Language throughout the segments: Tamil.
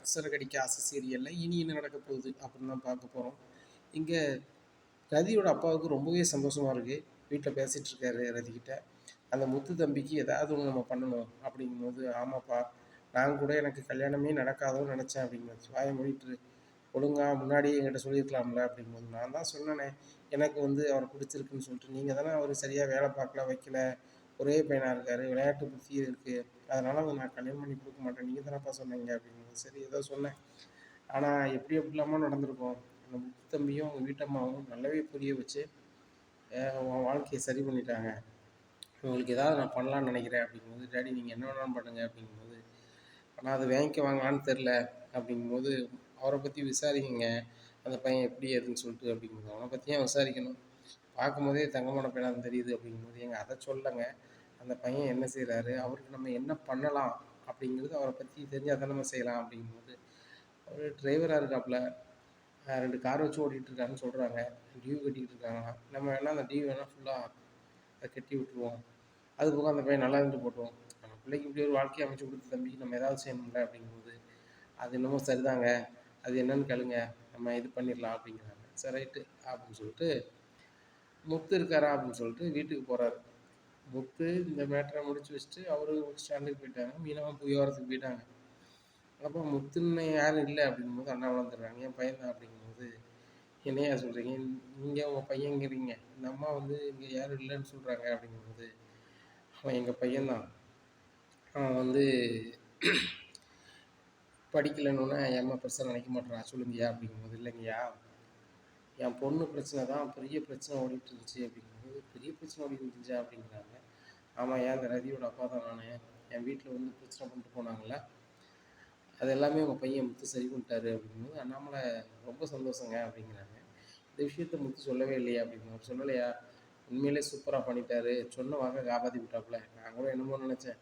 அசரகடிக்க ஆசை சீரியலில் இனி என்ன நடக்க போகுது அப்படின்னு தான் பார்க்க போகிறோம். இங்கே ரதியோட அப்பாவுக்கு ரொம்பவே சந்தோஷமாக இருக்குது. வீட்டில் பேசிகிட்டு இருக்காரு ரதிக்கிட்ட. அந்த முத்து தம்பிக்கு ஏதாவது ஒன்று நம்ம பண்ணணும் அப்படிங்கும்போது, ஆமாப்பா நான் கூட எனக்கு கல்யாணமே நடக்காதோன்னு நினச்சேன் அப்படிங்கும்போது, வாயை மூடிட்டு ஒழுங்காக முன்னாடியே என்கிட்ட சொல்லியிருக்கலாம்ல அப்படிங்கும்போது, நான் தான் சொன்னேனே எனக்கு வந்து அவரை பிடிச்சிருக்குன்னு சொல்லிட்டு, நீங்கள் தானே அவர் சரியாக வேலை பார்க்கல வைக்கல, ஒரே பையனாக இருக்கார், விளையாட்டு புத்தி இருக்குது, அதனால் வந்து நான் கல்யாணம் பண்ணி கொடுக்க மாட்டேன், நீங்கள் தானேப்பா சொன்னீங்க அப்படிங்கும்போது, சரி ஏதோ சொன்னேன். ஆனால் எப்படி இல்லாமல் நடந்திருக்கோம். அந்த முத்து தம்பியும் அவங்க வீட்டம்மாவும் நல்லாவே புரிய வச்சு உன் வாழ்க்கையை சரி பண்ணிட்டாங்க, உங்களுக்கு ஏதாவது நான் பண்ணலான்னு நினைக்கிறேன் அப்படிங்கும்போது, டேடி நீங்கள் என்ன வேணாலும் பண்ணுங்கள் அப்படிங்கும்போது, ஆனால் அதை வாங்கிக்க வாங்கலான்னு தெரில அப்படிங்கும்போது, அவரை பற்றி விசாரிங்க, அந்த பையன் எப்படி ஏதுன்னு சொல்லிட்டு அப்படிங்கும்போது, அவனை பற்றி ஏன் விசாரிக்கணும், பார்க்கும்போதே தங்கமான பையனாக தெரியுது அப்படிங்கும்போது, எங்கள் அதை சொல்லலைங்க, அந்த பையன் என்ன செய்கிறாரு, அவருக்கு நம்ம என்ன பண்ணலாம் அப்படிங்கிறது அவரை பற்றி தெரிஞ்சால் தான் நம்ம செய்யலாம் அப்படிங்கும்போது, அவர் டிரைவராக இருக்காப்புல, 2 கார் வச்சு ஓட்டிகிட்டு இருக்காருன்னு சொல்கிறாங்க, டியூ கட்டிக்கிட்டு இருக்காங்களாம், நம்ம வேணால் அந்த டியூ வேணால் ஃபுல்லாக அதை கட்டி விட்டுருவோம், அது போக அந்த பையன் நல்லா இருந்து போட்டுருவோம், நம்ம பிள்ளைக்கு இப்படி ஒரு வாழ்க்கையை அமைச்சு கொடுத்த தம்பி நம்ம ஏதாவது செய்யணும்ல அப்படிங்கும்போது, அது என்னமோ சரிதாங்க, அது என்னன்னு கேளுங்க, நம்ம இது பண்ணிடலாம் அப்படிங்கிறாங்க. சரி ரைட்டு அப்படின்னு சொல்லிட்டு, முத்து இருக்காரா அப்படின்னு சொல்லிட்டு வீட்டுக்கு போகிறாரு. முத்து இந்த மேட்டரை முடிச்சு வச்சுட்டு அவரு ஸ்டாண்டுக்கு போயிட்டாங்க, மீனவன் புயோரத்துக்கு போயிட்டாங்க. அப்போ முத்துன்னு யாரும் இல்லை அப்படிங்கும்போது அண்ணா வளர்ந்துடுறாங்க, என் பையன் தான் அப்படிங்கும்போது, என்னையா சொல்கிறீங்க, நீங்கள் உங்கள் பையங்கிறீங்க, இந்த அம்மா வந்து இங்கே யாரும் இல்லைன்னு சொல்கிறாங்க அப்படிங்கும்போது, அவன் எங்கள் பையன்தான், அவன் வந்து படிக்கலைன்னு ஏம்மா பெருசாக நினைக்க மாட்டேறா சொல்லுங்கய்யா அப்படிங்கும்போது, இல்லைங்கய்யா என் பொண்ணு பிரச்சனை தான் பெரிய பிரச்சனை ஓடிட்டு இருந்துச்சு அப்படிங்கும்போது, பெரிய பிரச்சனை ஓடிட்டு இருந்துச்சா அப்படிங்கிறாங்க. ஆமாம் ஏன் அந்த ரதியோட அப்பா தான் நான், என் வீட்டில் வந்து பிரச்சனை பண்ணிட்டு போனாங்கள, அது எல்லாமே உங்கள் பையன் முத்து சரி பண்ணிட்டாரு அப்படிங்கும்போது, அண்ணாமலை ரொம்ப சந்தோஷங்க அப்படிங்கிறாங்க. இந்த விஷயத்த முத்து சொல்லவே இல்லையா அப்படிங்கும்போது, சொல்லலையா, உண்மையிலே சூப்பராக பண்ணிட்டாரு, சொன்ன வாங்க காப்பாற்றி விட்டாப்புல, நான் கூட என்னமோ நினச்சேன்,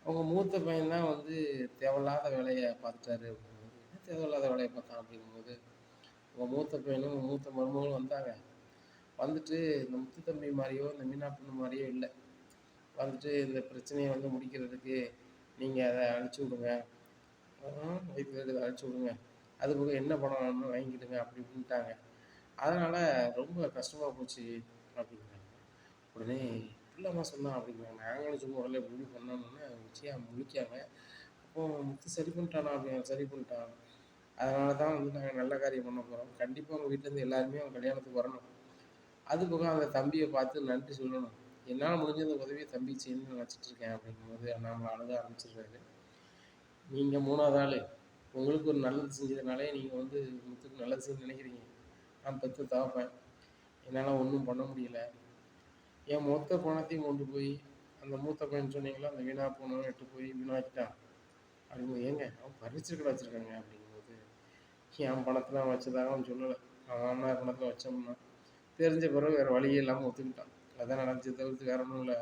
அவங்க மூத்த பையன் தான் வந்து தேவையில்லாத வேலையை பார்த்துட்டாரு அப்படிங்கும்போது, என்ன தேவையில்லாத வேலையை பார்த்தான் அப்படிங்கும்போது, உங்கள் மூத்த பையனும் மூத்த மருமகளும் வந்தாங்க, வந்துட்டு இந்த முத்து தம்பி மாதிரியோ இந்த மீனா பொண்ணு மாதிரியோ இல்லை, வந்துட்டு இந்த பிரச்சனையை வந்து முடிக்கிறதுக்கு நீங்கள் அதை அழிச்சு விடுங்க, வயிற்றுல இருக்கிறத அழிச்சு விடுங்க, அது போக என்ன பணம் வேணுமோ வாங்கிக்கிடுங்க அப்படி இப்படின்ட்டாங்க, அதனால் ரொம்ப கஷ்டமாக போச்சு அப்படிங்கிறாங்க. உடனே இப்படிலாமா சொன்னான் அப்படிங்கிறாங்க. நாங்களும் சும்மா உடனே இப்படி பண்ணோன்னு வச்சியாக முழிக்காங்க. அப்போது முத்து சரி பண்ணிட்டானா அப்படிங்க, சரி பண்ணிட்டான், அதனால தான் வந்து நாங்கள் நல்ல காரியம் பண்ண போகிறோம், கண்டிப்பாக உங்கள் வீட்டிலேருந்து எல்லாருமே அவங்க கல்யாணத்துக்கு வரணும், அது போக அந்த தம்பியை பார்த்து நன்றி சொல்லணும், என்னால் முடிஞ்ச அந்த உதவியை தம்பி செய்யணும்னு நினச்சிட்டு இருக்கேன் அப்படிங்கும்போது அண்ணாமலை அழுக ஆரம்பிச்சிடுறாரு. நீங்கள் 3வது ஆள், உங்களுக்கு ஒரு நல்லது செஞ்சதுனாலே நீங்கள் வந்து முத்துக்கு நல்லது செய்ய நினைக்கிறீங்க, நான் பெற்று தகப்பேன், என்னால் ஒன்றும் பண்ண முடியல, என் மொத்த பணத்தையும் கொண்டு போய் அந்த மூத்த பையன் சொன்னீங்களா அந்த வீணாக போனவன் எட்டு போய் வீணாக்கிட்டான் அப்படிங்கும்போது, ஏங்க அவன் பர்னிச்சர் கடை வச்சுருக்காங்க அப்படிங்கும்போது, என் பணத்தில் அவன் வச்சதாக அவன் சொல்லலை, அவன் அண்ணா பணத்தில் வச்சோம்னா தெரிஞ்ச பிறகு வேறு வழியே இல்லாமல் ஒத்துக்கிட்டான், அதான் நடந்துச்சு தவிர்த்து வேற ஒன்றும் இல்லை.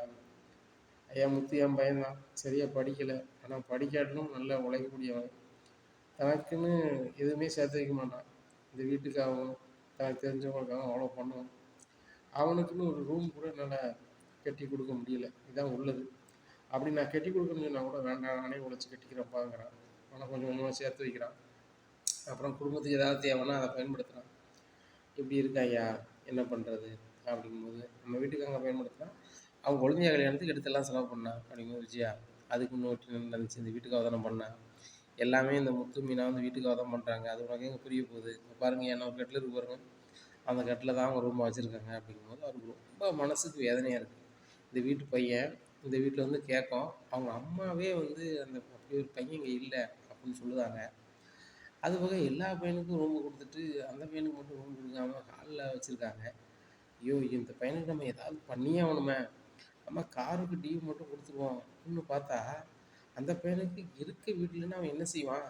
ஐயா முத்து என் பையன்தான், சரியாக படிக்கலை, ஆனால் படிக்காட்டிலும் நல்லா உழைக்கக்கூடியவன், தனக்குன்னு எதுவுமே சேர்த்து வைக்க மாட்டான், இந்த வீட்டுக்காகவும் தனக்கு தெரிஞ்சவங்களுக்காகவும் அவ்வளோ பண்ணுவான், அவனுக்குன்னு ஒரு ரூம் கூட என்னால் கட்டி கொடுக்க முடியல, இதுதான் உள்ளது, அப்படி நான் கட்டி கொடுக்கணும்னு சொன்னால் கூட வேண்டாம் நானே உழைச்சி கட்டிக்கிறப்பாங்கிறான், ஆனால் கொஞ்சம் கொஞ்சமாக சேர்த்து வைக்கிறான், அப்புறம் குடும்பத்துக்கு ஏதாவது தேவைன்னா அதை பயன்படுத்துகிறான், இப்படி இருக்கா ஐயா என்ன பண்ணுறது அப்படிங்கும்போது, நம்ம வீட்டுக்காரங்க பயன்படுத்தினா அவங்க குழந்தைய கல்யாணத்துக்கு எடுத்தெல்லாம் செலவு பண்ணான் அப்படிங்கும்போது, விஜயா அதுக்கு இன்னொரு நடந்துச்சு, இந்த வீட்டுக்காக தானே பண்ணேன், எல்லாமே இந்த முத்து மீனா வந்து வீட்டுக்காக தான் பண்ணுறாங்க, அது உனக்கு எங்கே புரிய போகுது, பாருங்கள் என்ன ஒரு கட்டில் இருக்கு பாருங்கள், அந்த கட்டில் தான் அவங்க ரூம் வச்சுருக்காங்க அப்படிங்கும்போது அவருக்கு ரொம்ப மனசுக்கு வேதனையாக இருக்குது. இந்த வீட்டு பையன் இந்த வீட்டில் வந்து கேட்கும், அவங்க அம்மாவே வந்து அந்த அப்படி ஒரு பையன் இங்கே இல்லை அப்படின்னு சொல்லுதாங்க, அதுபோக எல்லா பையனுக்கும் ரூம் கொடுத்துட்டு அந்த பையனுக்கு மட்டும் ரூம் கொடுக்காம ஹாலில் வச்சுருக்காங்க, ஐயோ இந்த பையனுக்கு நம்ம ஏதாவது பண்ணியே ஆகணுமே, நம்ம காருக்கு டியூ மட்டும் கொடுத்துருவோம் அப்படின்னு பார்த்தா, அந்த பையனுக்கு இருக்க வீட்டிலன்னா அவன் என்ன செய்வான்,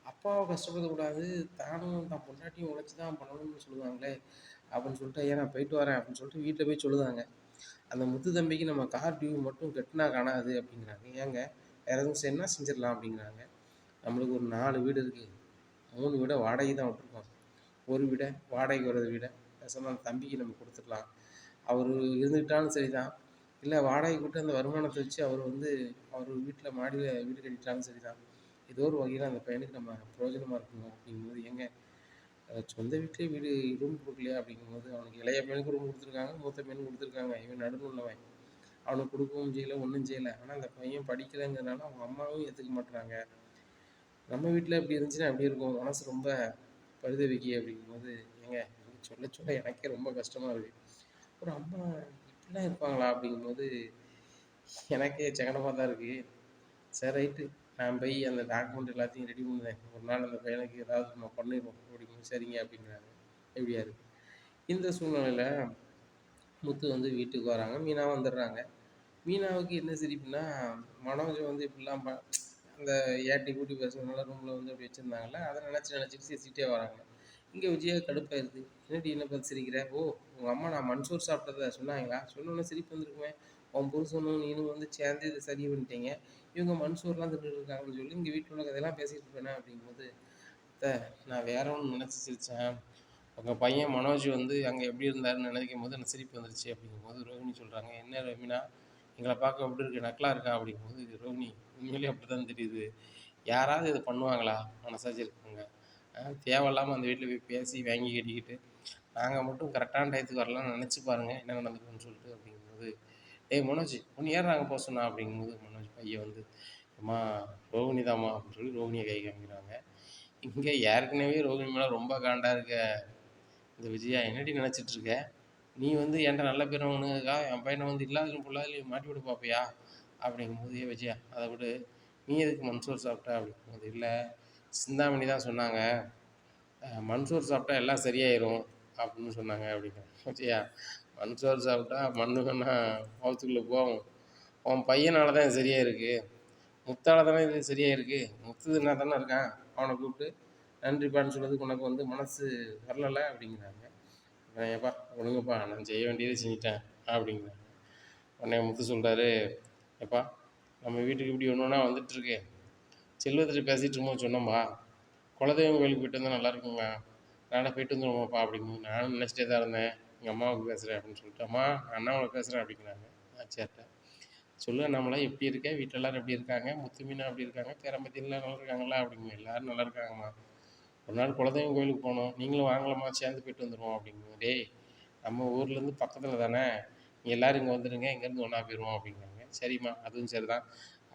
அப்பாவை கஷ்டப்படுத்தக்கூடாது, தானும் தான் பொண்டாட்டியும் உழைச்சி தான் பண்ணணும்னு சொல்லுவாங்களே அப்படின்னு சொல்லிட்டு, ஐயா நான் போயிட்டு வரேன் அப்படின்னு சொல்லிட்டு வீட்டில் போய் சொல்லுதாங்க. அந்த முத்து தம்பிக்கு நம்ம கார் டியூ மட்டும் கட்டினா காணாது அப்படிங்கிறாங்க. ஏங்க வேறு எதுவும் செய்யணும்னா செஞ்சிடலாம் அப்படிங்கிறாங்க. நம்மளுக்கு ஒரு 4 வீடு இருக்குது, 3 வீடை வாடகை தான் விட்டுருக்கோம், ஒரு வீடை வாடகைக்கு வர்றதை விட பேசாமல் அந்த தம்பிக்கு நம்ம கொடுத்துடலாம், அவர் இருந்துக்கிட்டாலும் சரி தான், இல்லை வாடகைக்கு விட்டு அந்த வருமானத்தை வச்சு அவர் வந்து அவர் வீட்டில் மாடியில் வீடு கட்டிட்டாலும் சரி தான், ஏதோ ஒரு வகையில் அந்த பையனுக்கு நம்ம பிரயோஜனமாக இருக்கணும் அப்படிங்கும்போது ஏங்க சொந்த வீட்டிலே வீடு ரூம் கொடுக்கலையா அப்படிங்கும்போது அவனுக்கு இளைய பையனுக்கு ரூம் கொடுத்துருக்காங்க, மூத்த பையனுக்கு கொடுத்துருக்காங்க. இவன் நடுவில் உள்ளவன். அவனுக்கு கொடுக்கவும் செய்யலை, ஒன்றும் செய்யலை. ஆனால் அந்த பையன் படிக்கலைங்கிறதுனால அவங்க அம்மாவும் ஏற்றுக்க மாட்டுறாங்க. நம்ம வீட்டில் எப்படி இருந்துச்சுன்னா அப்படி இருக்கும். மனசு ரொம்ப பரிதவிக்கி அப்படிங்கும்போது ஏங்க சொல்ல சொல்ல எனக்கே ரொம்ப கஷ்டமாக இருக்குது. ஒரு அம்மா இப்படிலாம் இருப்பாங்களா அப்படிங்கும்போது எனக்கே சங்கடமாக தான் இருக்குது. சரி ரைட்டு, நான் போய் அந்த டாக்குமெண்ட் எல்லாத்தையும் ரெடி பண்ணுவேன். ஒரு நாள் அந்த பையனுக்கு ஏதாவது நம்ம பண்ணிடுவோம் அப்படிங்கும்போது சரிங்க அப்படிங்கிறாங்க. எப்படியா இருக்குது இந்த சூழ்நிலையில் முத்து வந்து வீட்டுக்கு வராங்க. மீனா வந்துடுறாங்க. மீனாவுக்கு என்ன சிரிப்புன்னா, மனோஜ் வந்து இப்படிலாம் அந்த ஏட்டி கூட்டி பேசுனதுனால ரூமில் வந்து அப்படி வச்சுருந்தாங்கல்ல, அதை நினச்சிட்டு சிரிச்சிட்டே வராங்க. இங்கே விஜயா கடுப்பாயிருது. என்னடி என்ன பார்த்து சிரிக்கிற? ஓ, உங்கள் அம்மா நான் மன்சூர் சாப்பிட்டத சொன்னாங்களா? சொன்னோன்னே சிரிப்பு வந்திருக்குமே. உன் புருஷனும் நீனும் வந்து சேர்ந்து இதை சரி பண்ணிட்டீங்க. இவங்க மன்சூர்லாம் தின்னுட்டு இருக்காங்கன்னு சொல்லி இங்கே வீட்டில் உள்ள கதையெல்லாம் பேசிகிட்டு இருப்பேனே அப்படிங்கும்போது, அத்தை நான் வேற ஒன்று நினச்சி சிரித்தேன். உங்கள் பையன் மனோஜ் வந்து அங்கே எப்படி இருந்தாருன்னு நினைக்கும் போது எனக்கு சிரிப்பு வந்துருச்சு அப்படிங்கும்போது ரோஹிணி சொல்கிறாங்க, என்ன ரமீனா எங்களை பார்க்க எப்படி இருக்கு, நக்கலாக இருக்கா அப்படிங்கும்போது ரோஹிணி உண்மையிலேயே அப்படி தான் தெரியுது. யாராவது இதை பண்ணுவாங்களா? மனசாட்சி இருக்கவங்க. தேவையில்லாமல் அந்த வீட்டில் போய் பேசி வாங்கி கட்டிக்கிட்டு நாங்கள் மட்டும் கரெக்டான டயத்துக்கு வரலாம்னு நினச்சி பாருங்கள் என்ன நடந்துக்குன்னு சொல்லிட்டு அப்படிங்கும்போது, ஏய் மனோஜ் உன்னை யார் நாங்கள் போக சொன்னா அப்படிங்கும்போது மனோஜ் பையன் வந்து அம்மா ரோஹிணி தாம்மா அப்படின்னு சொல்லி ரோஹிணியை கை காமிக்கிறாங்க. இங்கே ஏற்கனவே ரோஹிணி மேலே ரொம்ப காண்டாக இருக்க இந்த விஜயா, என்னடி நினச்சிட்டு இருக்க? நீ வந்து என்கிட்ட நல்ல பேர் வாங்கினதுக்காக என் பையனை வந்து இல்லாதலையும் பொல்லாதலையும் மாட்டி விட பார்ப்பியா அப்படிங்கும்போது, ஏ விஜயா அதை விடு, நீ எதுக்கு மன்சூர் சாப்பிட்ட அப்படிங்கும்போது, இல்லை சிந்தாமணி தான் சொன்னாங்க மன்சூர் சாப்பிட்டா எல்லாம் சரியாயிரும் அப்படின்னு சொன்னாங்க அப்படிங்கிறேன். விஜயா, மன்சூர் சாப்பிட்டா மண்ணு வேணா மவுத்துக்குள்ளே போகும், உன் பையனால தான் இது சரியாக இருக்குது, முத்தால தானே இது சரியாக இருக்குது, முத்து என்ன தானே இருக்கான், அவனை கூப்பிட்டு நன்றிப்பான்னு சொல்கிறதுக்கு உனக்கு வந்து மனசு வரலல்ல அப்படிங்கிறாங்க. ஏப்பா ஒழுங்கப்பா நான் செய்ய வேண்டியதை செஞ்சிட்டேன் அப்படிங்கிறாங்க. உடனே முத்து சொல்கிறாரு, ஏப்பா நம்ம வீட்டுக்கு இப்படி ஒன்று ஒன்றா வந்துட்டுருக்கு, செல்வத்திட்ட பேசிகிட்டு இருக்கும்போது சொன்னோம்பா குலதெய்வம் கோயிலுக்கு போயிட்டு வந்தால் நல்லா இருக்குங்க, நானே போயிட்டு வந்துடுவோம்ப்பா அப்படிங்கும்போது நானும் நினச்சிட்டே தான் இருந்தேன் எங்கள் அம்மாவுக்கு பேசுகிறேன் அப்படின்னு சொல்லிட்டு, அம்மா அண்ணாமலை பேசுகிறேன் அப்படிங்கிறாங்க. ஆச்சியார்ட்ட சொல்லு அண்ணாமலை எப்படி இருக்க, வீட்டில் எல்லோரும் எப்படி இருக்காங்க, முத்து மீனா எப்படி இருக்காங்க, பேரம்பத்தியெல்லாம் நல்லா இருக்காங்களா அப்படிங்க. எல்லோரும் நல்லா இருக்காங்கம்மா, ஒரு நாள் குலதெய்வம் கோயிலுக்கு போகணும், நீங்களும் வாங்கலாமா சேர்ந்து போயிட்டு வந்துடுவோம் அப்படிங்குங்க. டேய் நம்ம ஊர்லேருந்து பக்கத்தில் தானே, நீ எல்லோரும் இங்கே வந்துடுங்க, இங்கேருந்து ஒன்றா போயிடுவோம் அப்படிங்கிறாங்க. சரிம்மா அதுவும் சரி தான்